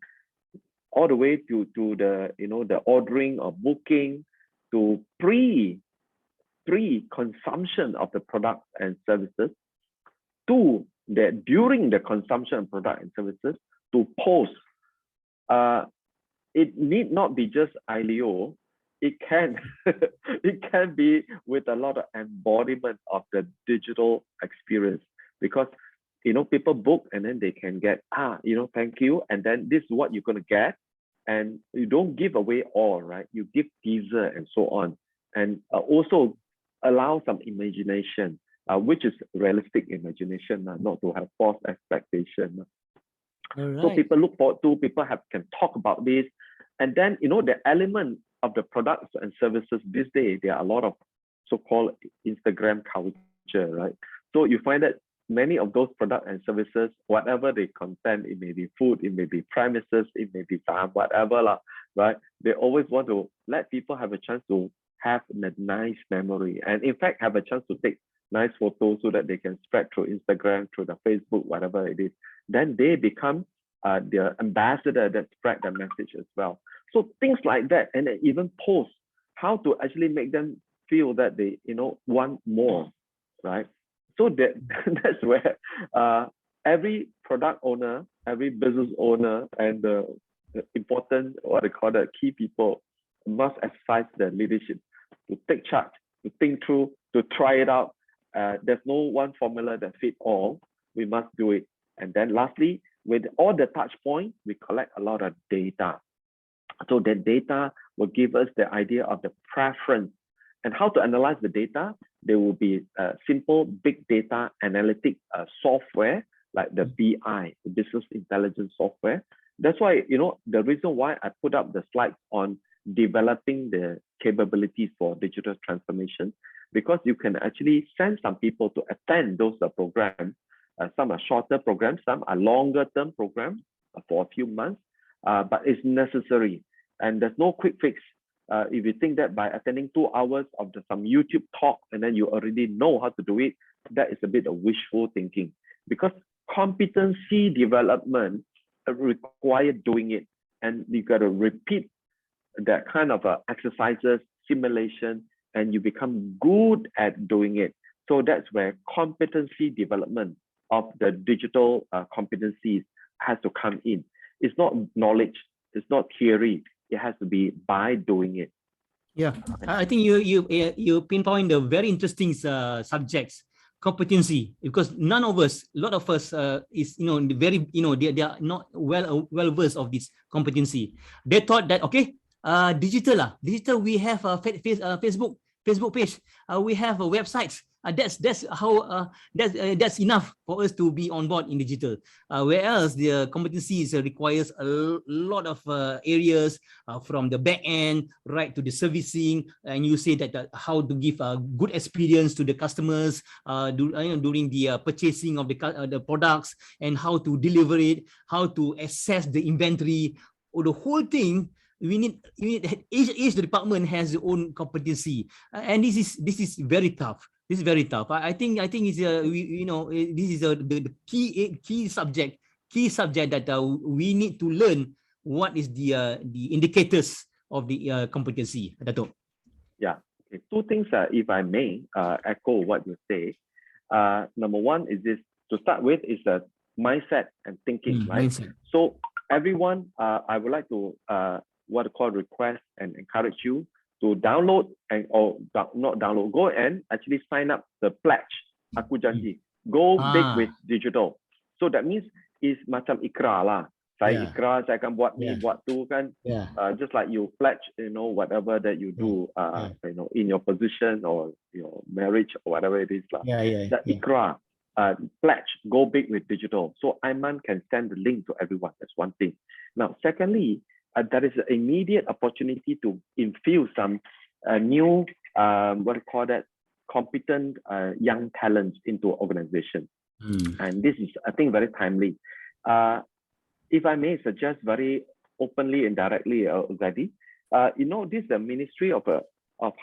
all the way to the the ordering or booking, to pre-consumption of the products and services, to the during the consumption of product and services, to post. It need not be just ILEO. It can it can be with a lot of embodiment of the digital experience, because people book and then they can get thank you, and then this is what you're going to get, and you don't give away all, right? You give teaser and so on, and also allow some imagination, which is realistic imagination, not to have false expectation. Right. So people look forward to, people can talk about this, and then the element of the products and services this day, there are a lot of so-called Instagram culture, right? So you find that many of those products and services, whatever they content, it may be food, it may be premises, it may be farm, whatever, right? They always want to let people have a chance to have a nice memory, and in fact have a chance to take nice photos so that they can spread through Instagram, through the Facebook, whatever it is. Then they become the ambassador that spread the message as well. So things like that, and then even post how to actually make them feel that they want more. right? So that that's where every product owner, every business owner, and the important, what they call the key people, must exercise their leadership to take charge, to think through, to try it out. There's no one formula that fits all. We must do it. And then lastly, with all the touch points, we collect a lot of data. So that data will give us the idea of the preference and how to analyze the data. There will be simple big data analytic software like the BI, the business intelligence software. That's why, the reason why I put up the slides on developing the capabilities for digital transformation, because you can actually send some people to attend those programs. Some are shorter programs, some are longer term programs for a few months, but it's necessary. And there's no quick fix. If you think that by attending 2 hours of some YouTube talk and then you already know how to do it, that is a bit of wishful thinking, because competency development require doing it, and you got to repeat that kind of exercises, simulation, and you become good at doing it. So that's where competency development of the digital competencies has to come in. It's not knowledge, it's not theory. It has to be by doing it. Yeah, I think you pinpoint the very interesting subjects, competency, because none of us, a lot of us is very they are not well versed of this competency. They thought that okay, digital we have a Facebook page, we have a websites. That's how that's enough for us to be on board in digital. Whereas the competencies requires a lot of areas, from the back end right to the servicing, and you say that how to give a good experience to the customers during the purchasing of the products, and how to deliver it, how to assess the inventory, or the whole thing. We need each department has their own competency, and this is very tough. This is very tough. I think it's this is the key subject that we need to learn. What is the indicators of the competency, Dato? Yeah, okay. 2 things, if I may echo what you say. Number one is this, to start with, is a mindset and thinking, right? Mindset. So everyone, I would like to what I call request and encourage you to download not download, go and actually sign up the pledge. Aku janji, go big with digital. So that means is macam ikrar lah. Saya ikrar, saya akan buat ni, buat tu kan. Just like you pledge, whatever that you do, in your position or your marriage or whatever it is lah. That ikrar, pledge, go big with digital. So Aiman can send the link to everyone. That's one thing. Now, secondly, there is an immediate opportunity to infuse some new, what do you call that, competent young talents into organization. And this is, I think, very timely. If I may suggest very openly and directly, Zadi, this is the Ministry of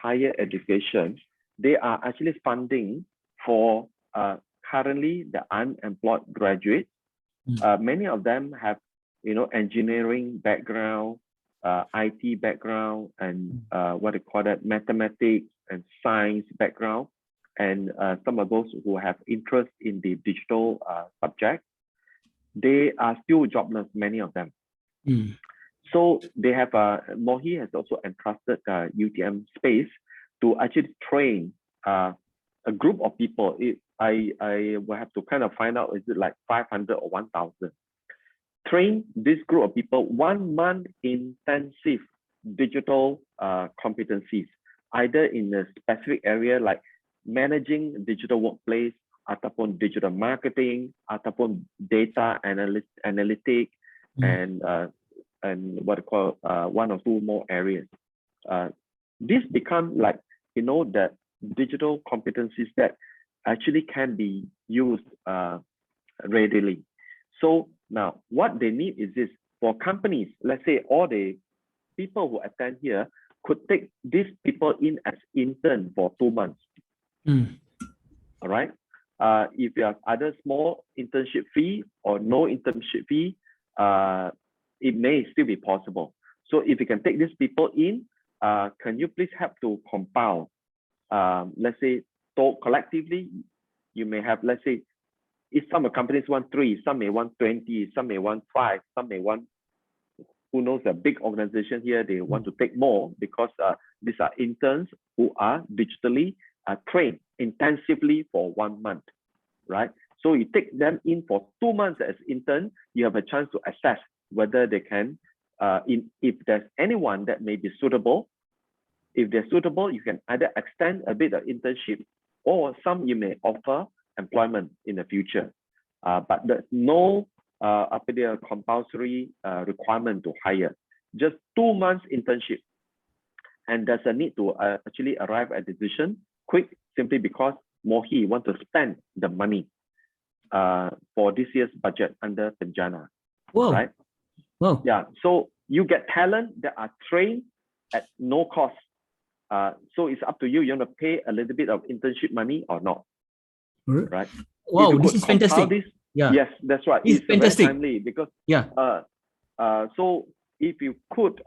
Higher Education. They are actually funding for currently the unemployed graduates. Many of them have engineering background, IT background, and what they call that, mathematics and science background, and some of those who have interest in the digital subject. They are still jobless, many of them. So they have Mohi has also entrusted UTM space to actually train a group of people. I will have to kind of find out, is it like 500 or 1,000? Train this group of people 1 month intensive digital competencies, either in a specific area like managing digital workplace, ataupun digital marketing, ataupun data analytic, and what I call 1 or 2 more areas. This become like that digital competencies that actually can be used readily. So now what they need is this, for companies, let's say all the people who attend here could take these people in as intern for 2 months. All right. If you have either small internship fee or no internship fee, it may still be possible. So if you can take these people in, can you please help to compile, let's say So collectively, you may have, let's say, if some companies want 3, some may want 20, some may want 5, some may want, who knows, a big organization here, they want to take more because these are interns who are digitally trained intensively for 1 month, right? So you take them in for 2 months as intern, you have a chance to assess whether they can, if there's anyone that may be suitable. If they're suitable, you can either extend a bit of internship, or some you may offer employment in the future. But there's no compulsory requirement to hire. Just 2 months internship. And there's a need to actually arrive at a decision quick, simply because Mohi want to spend the money for this year's budget under Penjana. Wow. Right? Wow. Yeah. So you get talent that are trained at no cost. So it's up to you. You want to pay a little bit of internship money or not, right? Wow, this is fantastic. This, yeah. Yes, that's right. It's fantastic. Very timely because yeah. So if you could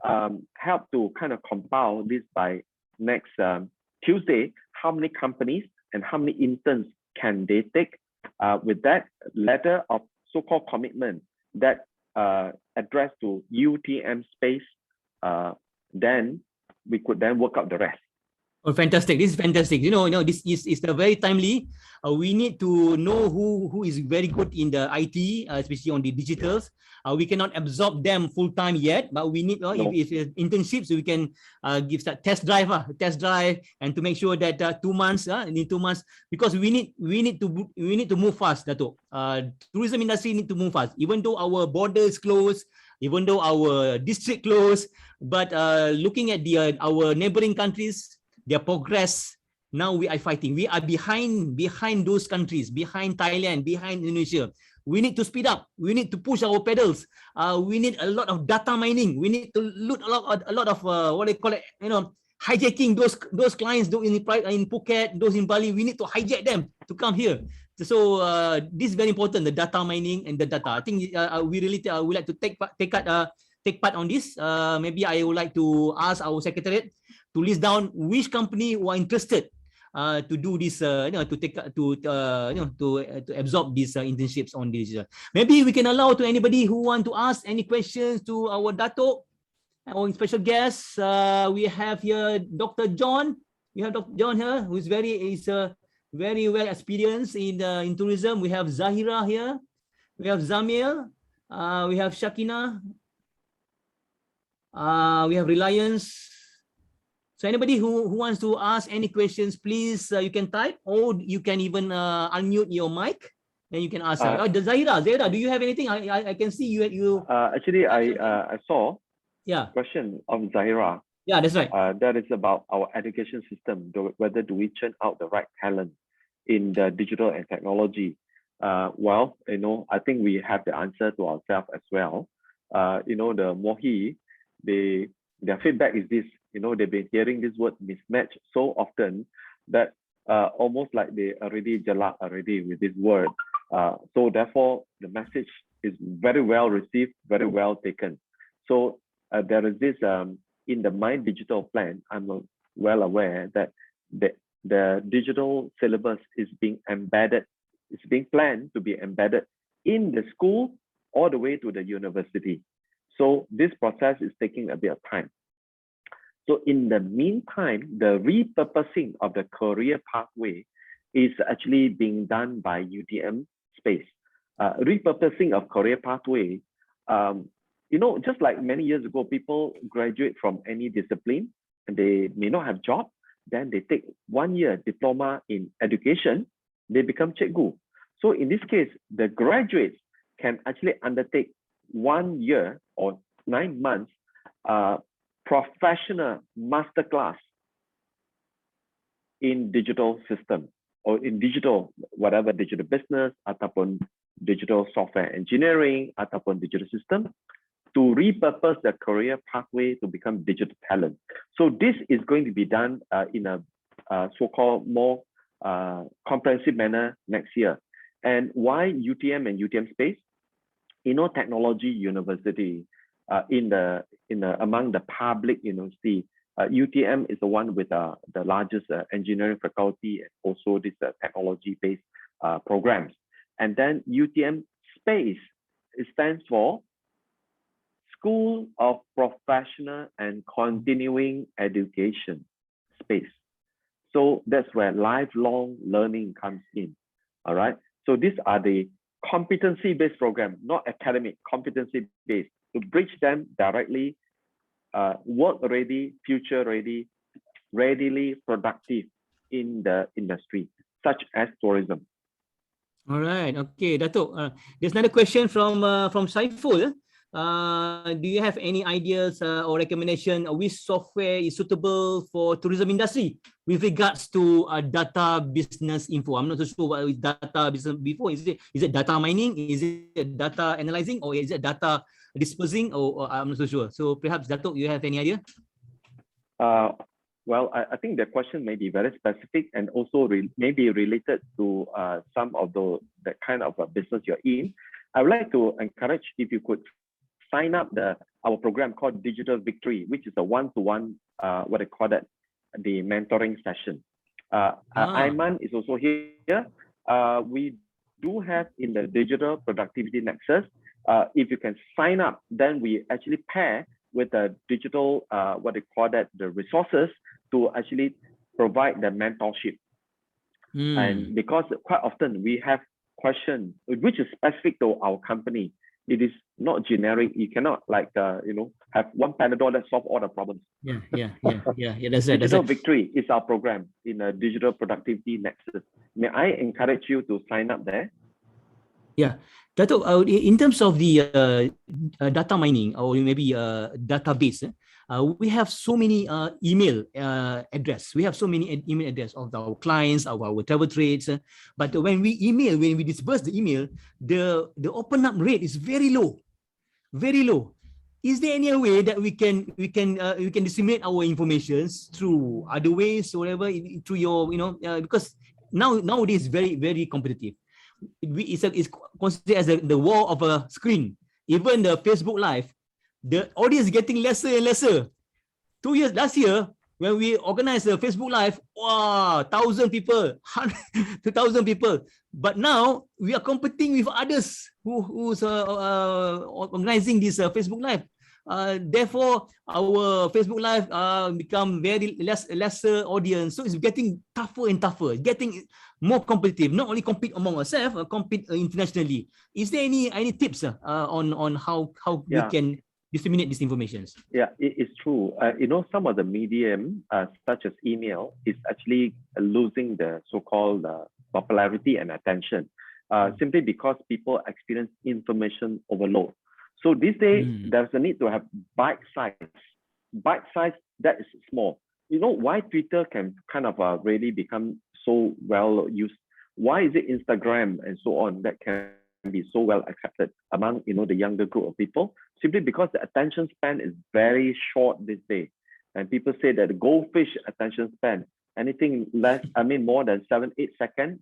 help to kind of compile this by next Tuesday, how many companies and how many interns can they take with that letter of so-called commitment that addressed to UTM space, then we could then work out the rest. Oh, fantastic! This is fantastic. You know, this is a very timely. We need to know who is very good in the IT, especially on the digitals. We cannot absorb them full time yet, but we need if internships, we can give that test drive, and to make sure that 2 months, in 2 months, because we need to move fast. Dato. Tourism industry need to move fast, even though our border is closed, even though our district closed, but looking at our neighboring countries, their progress, now we are fighting. We are behind those countries, behind Thailand, behind Indonesia. We need to speed up. We need to push our pedals. We need a lot of data mining. We need to loot a lot of what they call it, hijacking those clients in Phuket, those in Bali. We need to hijack them to come here. So this is very important, the data mining and the data. I think we really would like to take part on this. Maybe I would like to ask our secretariat to list down which company who are interested to do this, to absorb these internships on this. Maybe we can allow to anybody who want to ask any questions to our Dato, our special guest. We have here Dr. John. We have Dr. John here, who is very well experienced in tourism. We have Zahira here. We have Zamir. We have Shakina. We have Reliance. So anybody who wants to ask any questions, please, you can type, or you can even unmute your mic, and you can ask. Zahira, do you have anything? I can see you. Actually, I saw question of Zahira. Yeah, that's right. That is about our education system. Whether do we churn out the right talent in the digital and technology? Well, I think we have the answer to ourselves as well. The Mohi, their feedback is this. They've been hearing this word mismatch so often that almost like they already jalak already with this word. So therefore, the message is very well received, very well taken. So there is this in the My Digital Plan. I'm well aware that the digital syllabus is being embedded. It's being planned to be embedded in the school all the way to the university. So this process is taking a bit of time. So in the meantime, the repurposing of the career pathway is actually being done by UTM space. Repurposing of career pathway, just like many years ago, people graduate from any discipline and they may not have job, then they take 1 year diploma in education, they become cikgu. So in this case, the graduates can actually undertake 1 year or 9 months professional masterclass in digital system or in digital, whatever, digital business, ataupun digital software engineering, ataupun digital system, to repurpose the career pathway to become digital talent. So this is going to be done in a so-called more comprehensive manner next year. And why UTM and UTM space? Technology university among the public university UTM is the one with the largest engineering faculty and also this technology-based programs. And then UTM Space, it stands for School of Professional and Continuing Education Space. So that's where lifelong learning comes in. All right. So these are the competency-based program, not academic, competency-based, to bridge them directly, work-ready, future-ready, readily productive in the industry, such as tourism. All right. Okay, Datuk. There's another question from Saiful. Do you have any ideas or recommendation of which software is suitable for tourism industry with regards to data business info? I'm not so sure what is data business before. Is it data mining? Is it data analyzing? Or is it data dispersing? Or I'm not so sure. So perhaps, Datuk, you have any idea? Well, I think the question may be very specific and also maybe related to some of the kind of business you're in. I would like to encourage if you could sign up our program called Digital Victory, which is a one-to-one, what they call that, the mentoring session. Aiman is also here. We do have in the Digital Productivity Nexus, if you can sign up, then we actually pair with the digital, what they call that, the resources to actually provide the mentorship. And because quite often we have questions which is specific to our company, it is not generic. You cannot like have one Panadol that solve all the problems. Yeah. That's right. Digital Victory is our program in a Digital Productivity Nexus. May I encourage you to sign up there? Yeah, Datuk, in terms of the data mining or maybe database, we have so many email address. We have so many email address of our clients, of our travel trades. But when we disperse the email, the open up rate is very low, very low. Is there any way that we can disseminate our informations through other ways or whatever, through your because nowadays very, very competitive. It's considered as the war of a screen. Even the Facebook Live, the audience is getting lesser and lesser. Last year, when we organized a Facebook Live, wow, 1,000 people, 2,000 people. But now we are competing with others who's organizing this Facebook Live. Therefore, our Facebook Live become very lesser audience. So it's getting tougher and tougher, getting more competitive. Not only compete among ourselves, compete internationally. Is there any tips on how we can disseminate these informations? Yeah, it's true. Some of the medium, such as email, is actually losing the so-called popularity and attention, simply because people experience information overload. So these days, there's a need to have bite size. Bite size that is small. You know why Twitter can kind of really become so well used? Why is it Instagram and so on that can be so well accepted among the younger group of people? Simply because the attention span is very short these days. And people say that the goldfish attention span, anything less, more than 7-8 seconds,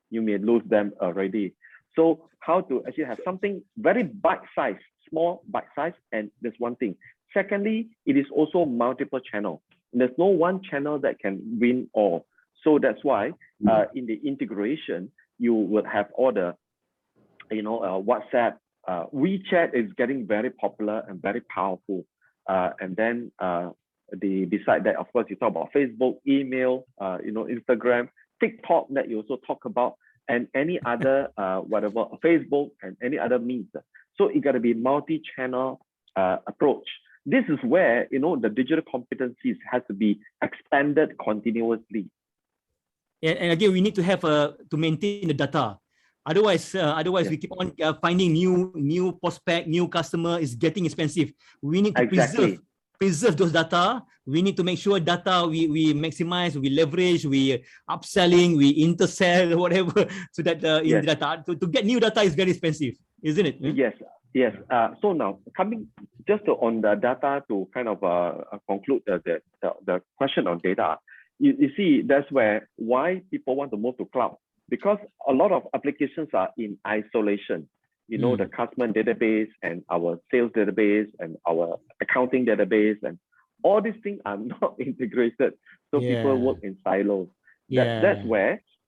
you may lose them already. So how to actually have something very bite-sized, small bite-sized, and there's one thing. Secondly, it is also multiple channel. There's no one channel that can win all. So that's why in the integration, you would have all the, WhatsApp, WeChat is getting very popular and very powerful. And then beside that, of course, you talk about Facebook, email, Instagram, TikTok that you also talk about, and any other whatever, Facebook and any other means. So it got to be multi-channel approach. This is where the digital competencies has to be expanded continuously. And again, we need to have to maintain the data. Otherwise, we keep on finding new prospect, new customer is getting expensive. We need to preserve those data. We need to make sure data we maximize, we leverage, we upselling, we intersell, whatever, so that in the data to get new data is very expensive, isn't it? Yes. So now coming just on the data to kind of conclude the question on data. You see, that's why people want to move to cloud, because a lot of applications are in isolation. The customer database and our sales database and our accounting database and All these things are not integrated. So people Yeah. work in silos. Yeah. That's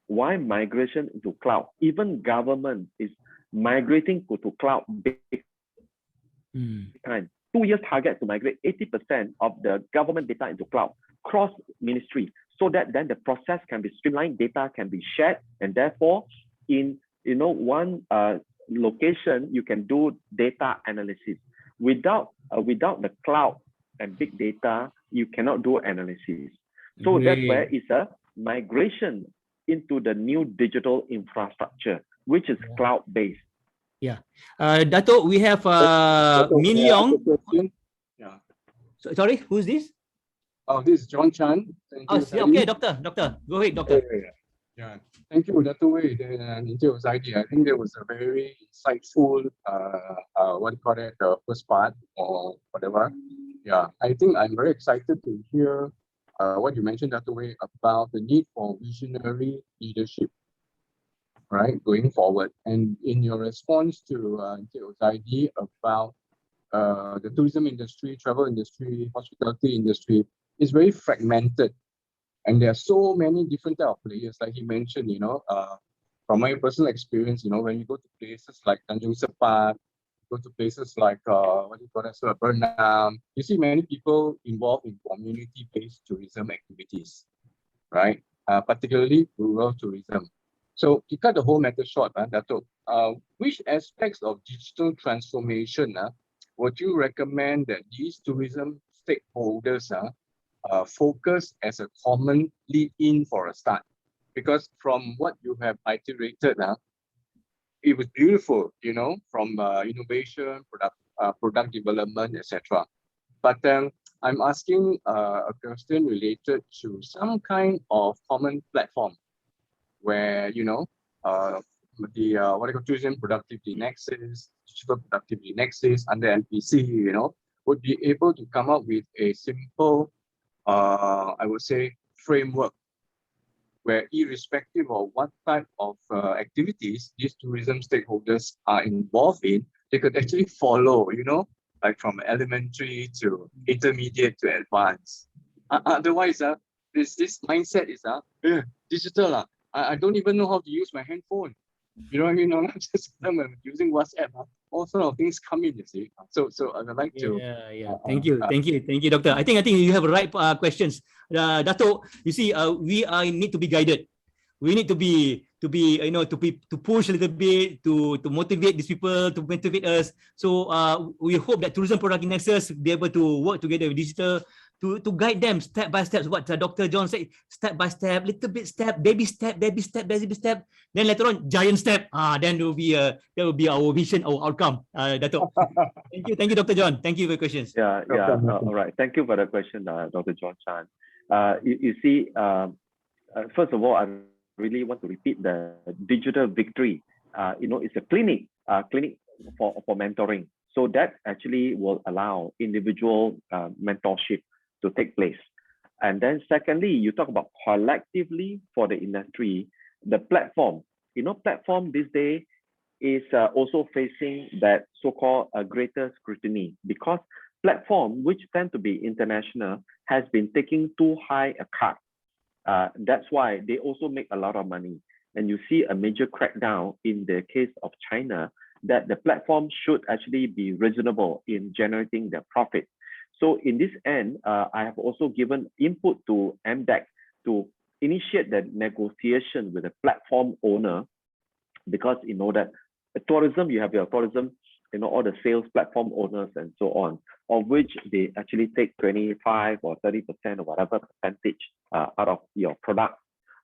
why migration into cloud, even government is migrating to cloud big time. 2 years target to migrate 80% of the government data into cloud, cross ministry, so that then the process can be streamlined, data can be shared, and therefore in one location you can do data analysis. Without the cloud and big data, you cannot do analysis. So that's where it's a migration into the new digital infrastructure, which is cloud-based. Dato', we have Min Leong. Yeah. Sorry, who's this? Oh, this is John Chan. Thank you, Yeah, Zaidi. okay, doctor. Go ahead, doctor. Yeah. Thank you, Dr. Wei and Zaidi. I think there was a very insightful, what do you call it, the first part or whatever. Yeah, I think I'm very excited to hear what you mentioned, Dr. Wei, about the need for visionary leadership, right, going forward. And in your response to Zaidi about the tourism industry, travel industry, hospitality industry is very fragmented. And there are so many different type of players, like he mentioned, from my personal experience, when you go to places like Tanjung Sepat, go to places like, Bernam, you see many people involved in community-based tourism activities, right? Particularly rural tourism. So to cut the whole matter short, Dato', which aspects of digital transformation would you recommend that these tourism stakeholders focus as a common lead-in for a start? Because from what you have iterated, it was beautiful, from innovation, product development, etc. But I'm asking a question related to some kind of common platform where, the tourism productivity nexus, digital productivity nexus under NPC, would be able to come up with a simple, I would say, framework where irrespective of what type of activities these tourism stakeholders are involved in, they could actually follow, like from elementary to intermediate to advanced. Otherwise, this mindset is digital. I don't even know how to use my handphone. You know what I mean? I'm just using WhatsApp. All sort of things come in, you see. So I would like to. Yeah. Thank you, doctor. I think you have right questions, Dato'. You see, we need to be guided. We need to be to push a little bit to motivate these people, to motivate us. So we hope that tourism product nexus be able to work together with digital to guide them step by step. What Dr. John said, step by step, little bit step, baby step, then later on giant step. Then that will be our vision, our outcome. Dato'. Thank you, Dr. John. Thank you for your questions. All right. Thank you for the question, Dr. John Chan. You see, first of all, I really want to repeat the digital victory. It's a clinic for mentoring. So that actually will allow individual mentorship to take place. And then secondly, you talk about collectively for the industry, the platform. Platform this day is also facing that so-called greater scrutiny because platform, which tend to be international, has been taking too high a cut. That's why they also make a lot of money. And you see a major crackdown in the case of China that the platform should actually be reasonable in generating their profit. So in this end, I have also given input to MDEC to initiate the negotiation with the platform owner because that tourism, you have your tourism, all the sales platform owners and so on, of which they actually take 25 or 30% or whatever percentage out of your product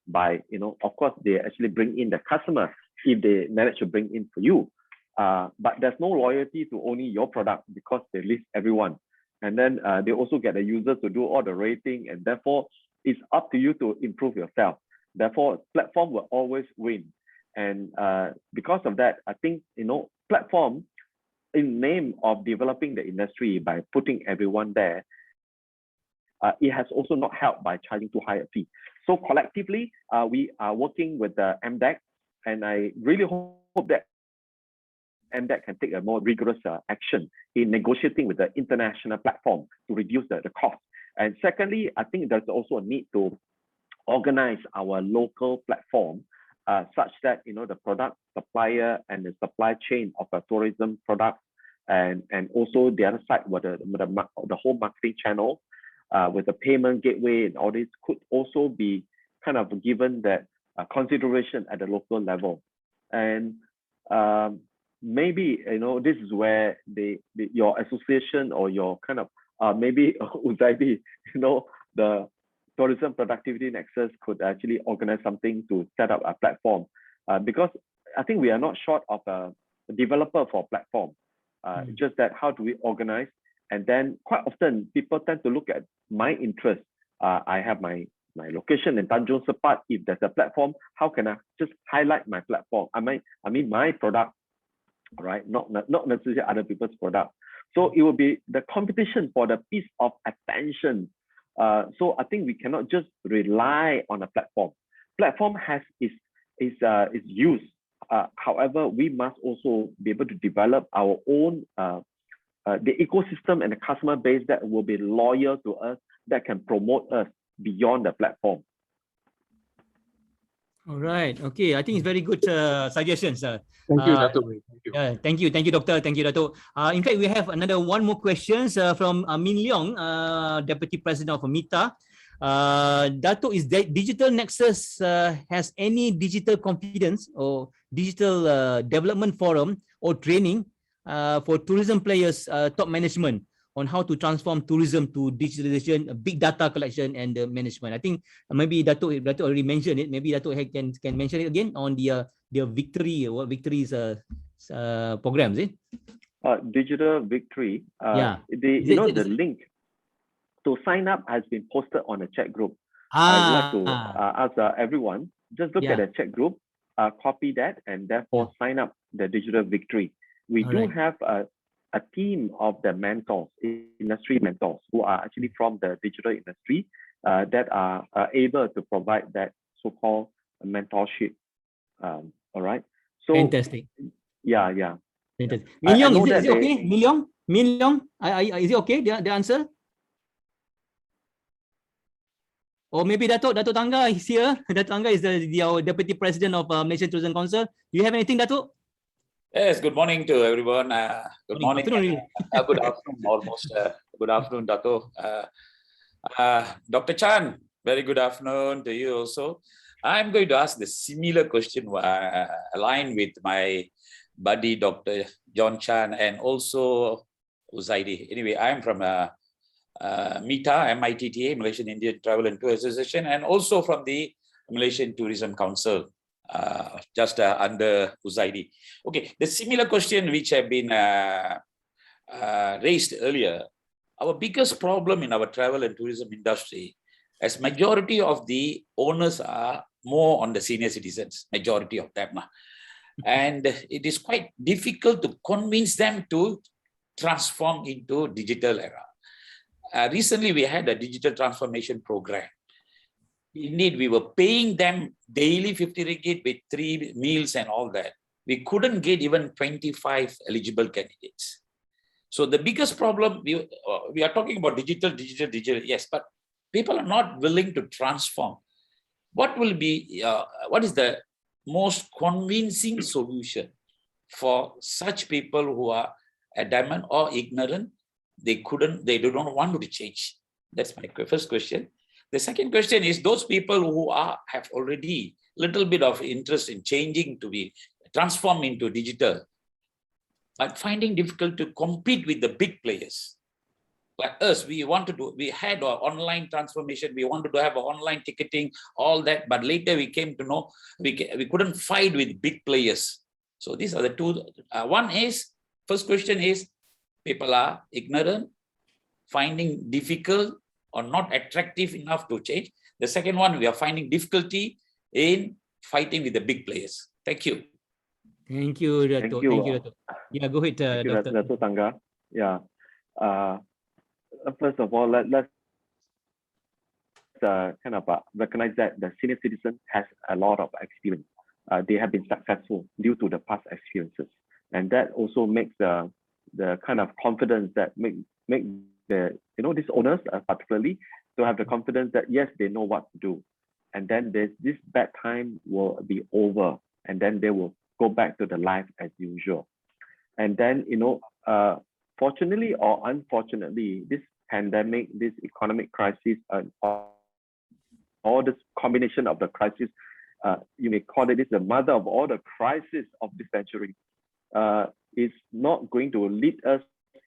by, of course, they actually bring in the customer if they manage to bring in for you. But there's no loyalty to only your product because they list everyone. And then they also get the users to do all the rating, and therefore it's up to you to improve yourself. Therefore, platform will always win. And because of that, I think, platform in name of developing the industry by putting everyone there, it has also not helped by charging too high a fee. So collectively, we are working with the MDEC, and I really hope that MDEC can take a more rigorous action in negotiating with the international platform to reduce the cost. And secondly, I think there's also a need to organize our local platform such that the product supplier and the supply chain of a tourism product, and also the other side with the whole marketing channel with the payment gateway and all this could also be kind of given that consideration at the local level. And maybe this is where your association or your kind of maybe Uzaidi, the Tourism Productivity Nexus could actually organize something to set up a platform, because I think we are not short of a developer for a platform. Just that how do we organize? And then quite often people tend to look at my interest. I have my location in Tanjung Sepat. If there's a platform, how can I just highlight my platform? I mean my product, right? Not necessarily other people's product. So it will be the competition for the piece of attention. So I think we cannot just rely on a platform. Platform is used. However, we must also be able to develop our own the ecosystem and the customer base that will be loyal to us, that can promote us beyond the platform. All right. Okay. I think it's very good suggestions. Thank you, Dato'. Thank you. Thank you, Doctor. Thank you, Dato'. In fact, we have one more questions from Min Leong, Deputy President of MITA. Dato', is Digital Nexus has any digital confidence or digital development forum or training for tourism players, top management, on how to transform tourism to digitalization, big data collection and management? I think maybe Dato' already mentioned it. Maybe Dato' can mention it again on the Victory, what Victory's programs, Digital Victory. The link to sign up has been posted on a chat group. I would like to ask everyone, just look at the chat group, copy that, and therefore sign up the Digital Victory. We have a team of the mentors, industry mentors, who are actually from the digital industry that are able to provide that so-called mentorship. All right. So fantastic. Yeah. Fantastic. Min Leong, is it okay? Min Leong, is it okay? The answer? Or maybe Dato' Tangga is here. Dato' Tangga is the Deputy President of Malaysian Tourism Council. Do you have anything, Dato'? Yes, good morning to everyone. Good morning. Good afternoon, almost. Good afternoon, Dato'. Dr. Chan, very good afternoon to you also. I'm going to ask the similar question aligned with my buddy, Dr. John Chan, and also Uzaidi. Anyway, I'm from MITA, MITTA, Malaysian Indian Travel and Tour Association, and also from the Malaysian Tourism Council, just under Uzaidi. Okay, the similar question which have been raised earlier, our biggest problem in our travel and tourism industry, as majority of the owners are more on the senior citizens, majority of them. And it is quite difficult to convince them to transform into digital era. Recently, we had a digital transformation program. Indeed, we were paying them daily 50 ringgit with 3 meals and all that. We couldn't get even 25 eligible candidates. So the biggest problem, we are talking about digital, yes, but people are not willing to transform. What is the most convincing solution for such people who are adamant or ignorant? They do not want to change. That's my first question. The second question is those people who have already little bit of interest in changing to be transformed into digital, but finding difficult to compete with the big players. Like us, we had our online transformation, we wanted to have our online ticketing, all that, but later we came to know we couldn't fight with big players. So these are the two. First question is, people are ignorant, finding difficult or not attractive enough to change. The second one, we are finding difficulty in fighting with the big players. Thank you. Thank you, Dato'. Thank you, Dato'. Yeah, go ahead, Dr. Dato' Tangga. Yeah. First of all, let's kind of recognize that the senior citizen has a lot of experience. They have been successful due to the past experiences, and that also makes the kind of confidence that make these owners particularly, to have the confidence that yes, they know what to do, and then this bad time will be over, and then they will go back to the life as usual. And then fortunately or unfortunately, this pandemic, this economic crisis, all this combination of the crisis, you may call it the mother of all the crises of this century, is not going to lead us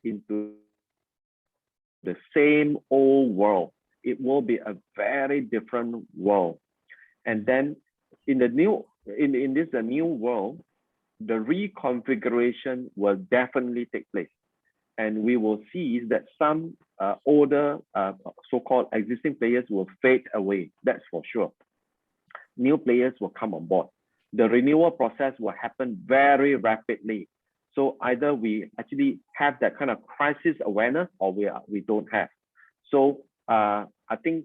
into the same old world. It will be a very different world. And then in this new world, the reconfiguration will definitely take place. And we will see that some older so-called existing players will fade away. That's for sure. New players will come on board. The renewal process will happen very rapidly. So either we actually have that kind of crisis awareness, or we don't have. So I think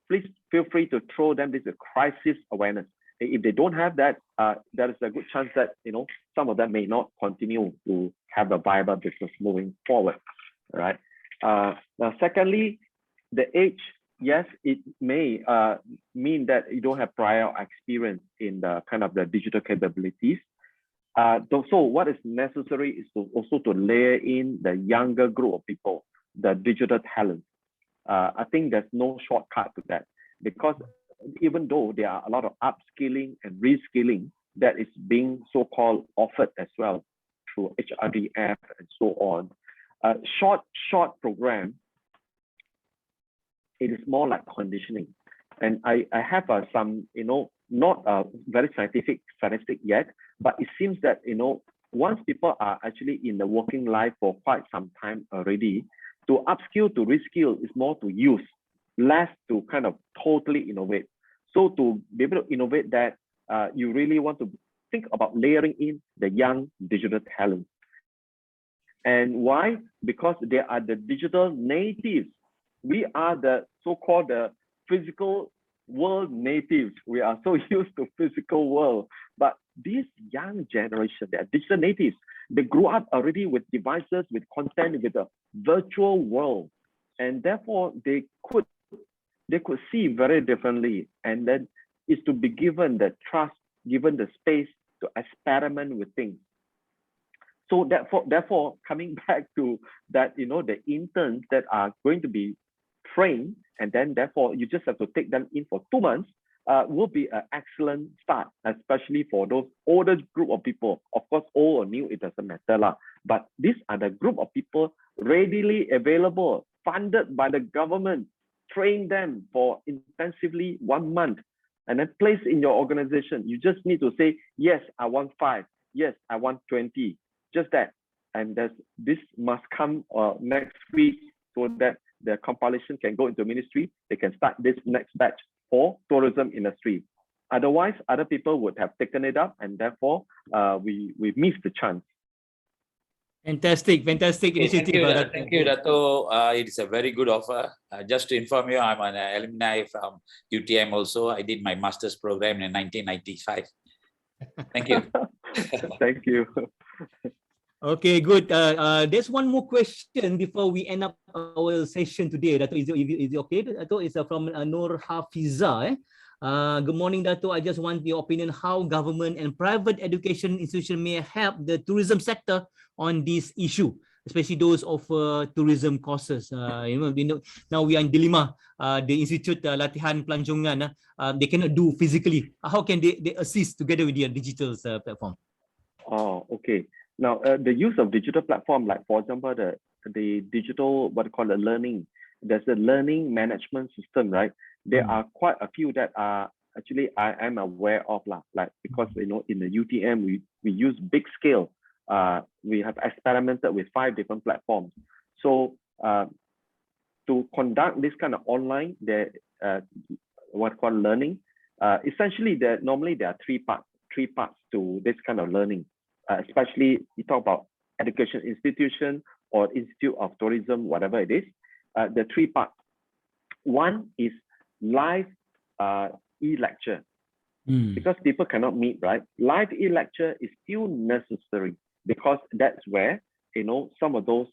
please feel free to throw them this crisis awareness. If they don't have that, there is a good chance that some of them may not continue to have a viable business moving forward, right? Now, secondly, the age, yes, it may mean that you don't have prior experience in the kind of the digital capabilities. So what is necessary is also to layer in the younger group of people, the digital talent. I think there's no shortcut to that, because even though there are a lot of upskilling and reskilling that is being so-called offered as well through HRDF and so on, short program, it is more like conditioning. And I have some, not very scientific statistic yet, but it seems that, once people are actually in the working life for quite some time already, to upskill, to reskill is more to use, less to kind of totally innovate. So to be able to innovate that, you really want to think about layering in the young digital talent. And why? Because they are the digital natives. We are the so-called the physical world natives. We are so used to physical world. But this young generation, they are digital natives. They grew up already with devices, with content, with a virtual world. And therefore, they could see very differently. And then is to be given the trust, given the space to experiment with things. So therefore, coming back to that, the interns that are going to be trained, and then therefore you just have to take them in for 2 months, will be an excellent start, especially for those older group of people. Of course, old or new, it doesn't matter. But these are the group of people readily available, funded by the government. Train them for intensively 1 month, and then place in your organization. You just need to say, yes, I want 5. Yes, I want 20. Just that. And this must come next week, so that the compilation can go into ministry. They can start this next batch for tourism industry. Otherwise, other people would have taken it up, and therefore we missed the chance. Fantastic initiative. Thank you, Dato. It is a very good offer. Just to inform you, I'm an alumni from UTM also. I did my master's program in 1995. Thank you. Thank you. Okay, good. There's one more question before we end up our session today. Dato, is it okay? Dato, it's from Nur Hafiza. Good morning, Dato. I just want your opinion how government and private education institution may help the tourism sector on this issue, especially those of tourism courses. Now we are in dilemma. The institute latihan pelancongan, they cannot do physically. How can they assist together with their digital platform? Oh, okay. Now, the use of digital platform, like for example, the digital, what you call learning, there's a learning management system, right? There are quite a few that are actually I am aware of, like because in the UTM we use big scale. We have experimented with 5 different platforms. So to conduct this kind of online, what called learning, essentially normally there are 3 parts to this kind of learning. Especially you talk about education institution or institute of tourism, whatever it is, the 3 parts. One is live e-lecture, because people cannot meet, right? Live e-lecture is still necessary, because that's where some of those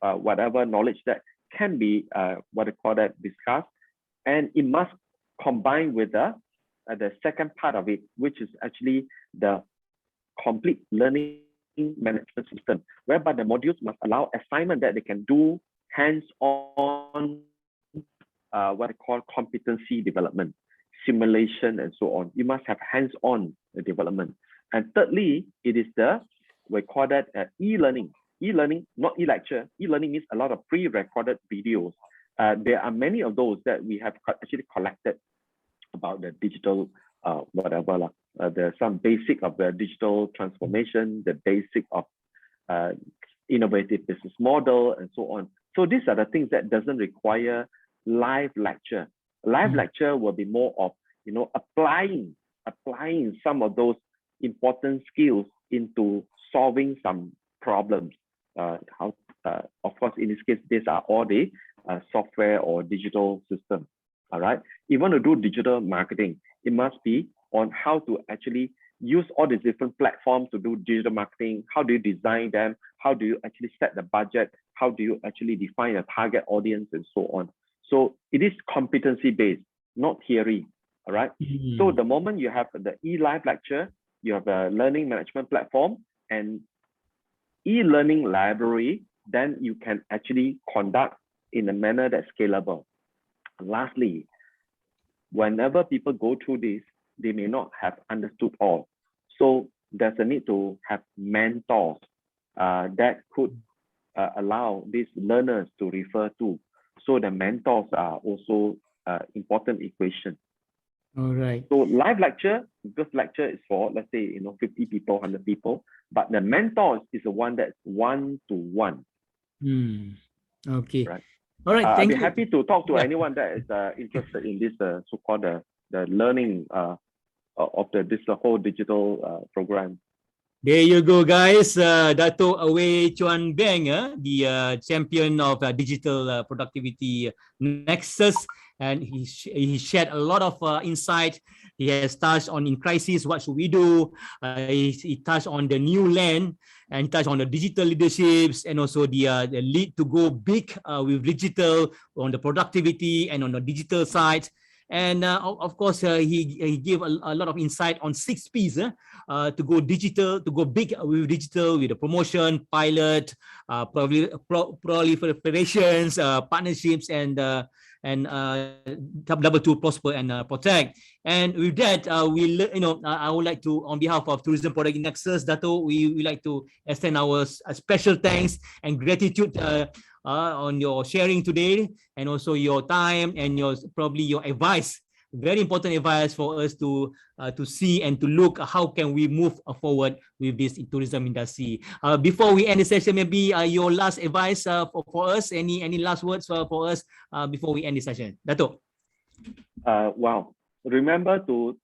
whatever knowledge that can be discussed, and it must combine with the second part of it, which is actually the complete learning management system, whereby the modules must allow assignment that they can do hands-on, competency development, simulation, and so on. You must have hands-on development. And thirdly, it is we call that e-learning. E-learning, not e-lecture. E-learning means a lot of pre-recorded videos. There are many of those that we have actually collected about the digital there's some basic of the digital transformation, the basic of innovative business model, and so on. So these are the things that doesn't require live lecture. Live lecture will be more of applying some of those important skills into solving some problems. Of course, in this case, these are all the software or digital systems. All right. If you want to do digital marketing, it must be on how to actually use all these different platforms to do digital marketing. How do you design them? How do you actually set the budget? How do you actually define a target audience, and so on? So it is competency based, not theory. All right. So the moment you have the e-live lecture, you have a learning management platform and e-learning library, then you can actually conduct in a manner that's scalable. Lastly, whenever people go through this, they may not have understood all. So there's a need to have mentors that could allow these learners to refer to. So the mentors are also important equation. All right. So live lecture, because lecture is for, let's say, 50 people, 100 people, but the mentors is the one that's one-to-one. Okay. Right. All right. I'd Thank be you. happy to talk to anyone that is interested in this so-called the learning of this whole digital program. There you go, guys. Dato' Away Chuan Beng, the champion of digital productivity nexus, and he shared a lot of insight. He has touched on in crisis, what should we do? He touched on the new land, and touched on the digital leaderships, and also the lead to go big with digital on the productivity and on the digital side. And of course, he gave a lot of insight on 6 P's to go digital, to go big with digital, with the promotion, pilot, proliferations, partnerships, and double to prosper and protect. And with that, I would like to, on behalf of Tourism Product Nexus, Dato', we would like to extend our special thanks and gratitude on your sharing today, and also your time and probably your advice. Very important advice for us to see and to look how can we move forward with this tourism industry. Before we end the session, maybe your last advice for us. Any last words for us before we end the session, Dato'? Wow. Remember to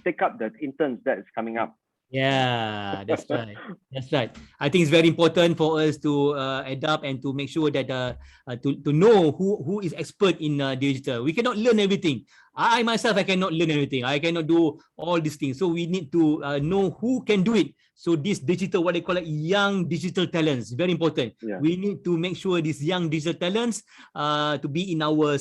take up the interns that is coming up. Yeah, that's right. That's right. I think it's very important for us to adapt and to make sure that to know who is expert in digital. We cannot learn everything. I myself, I cannot learn everything. I cannot do all these things. So we need to know who can do it. So this digital, what they call it, young digital talents, very important. Yeah. We need to make sure these young digital talents to be in our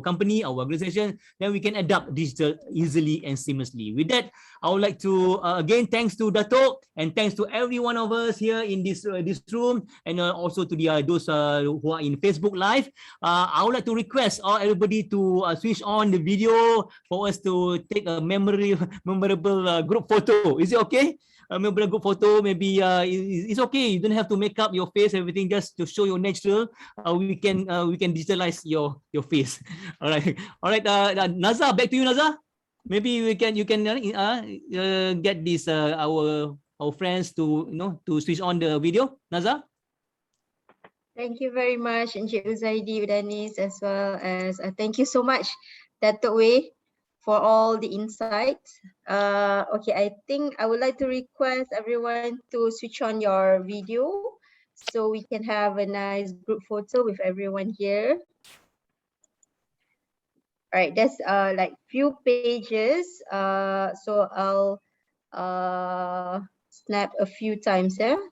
company, our organization. Then we can adapt digital easily and seamlessly. With that, I would like to again thanks to Dato' and thanks to every one of us here in this room, and also to the those who are in Facebook Live. I would like to request everybody to switch on the video for us to take a memorable group photo. Is it okay? A memorable group photo, maybe it's okay. You don't have to make up your face, everything, just to show your natural. We can digitalize your face. All right. Naza, back to you, Naza. Maybe you can get this our friends to to switch on the video. Naza. Thank you very much, Encik Uzaidi, Udanis, as well as thank you so much, Dato' Wei, for all the insights. Okay, I think I would like to request everyone to switch on your video so we can have a nice group photo with everyone here. All right, there's like few pages. So I'll snap a few times here.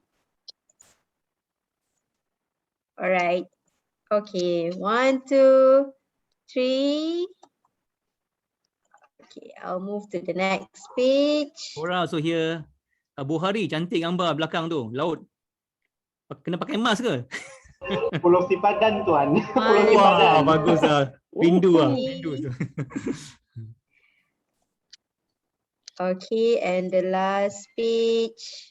All right. Okay, 1, 2, 3. Okay, I'll move to the next page. Cora also here. Buhari cantik gambar belakang tu, laut. Kena pakai mask ke? Pulau Sipadan tuan. Pulau One, Sipadan. Wah, bagus ah. Pindu ah, Woohoo. pindu. Okay, and the last page.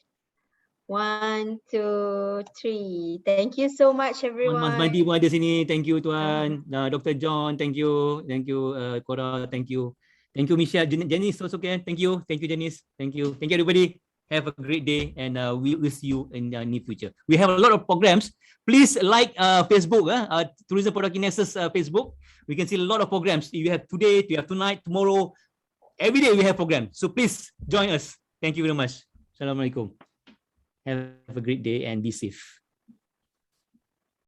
1, 2, 3. Thank you so much, Mas everyone. Madi pun ada sini. Thank you tuan. Dr. John, thank you. Thank you Cora, thank you. Thank you Michelle. Janice also can. Thank you. Thank you Janice. Thank you. Thank you everybody. Have a great day and we will see you in the near future. We have a lot of programs. Please like Facebook, Tourism Product Nexus Facebook. We can see a lot of programs. You have today, you have tonight, tomorrow. Every day we have programs. So please join us. Thank you very much. Assalamualaikum. Have a great day and be safe.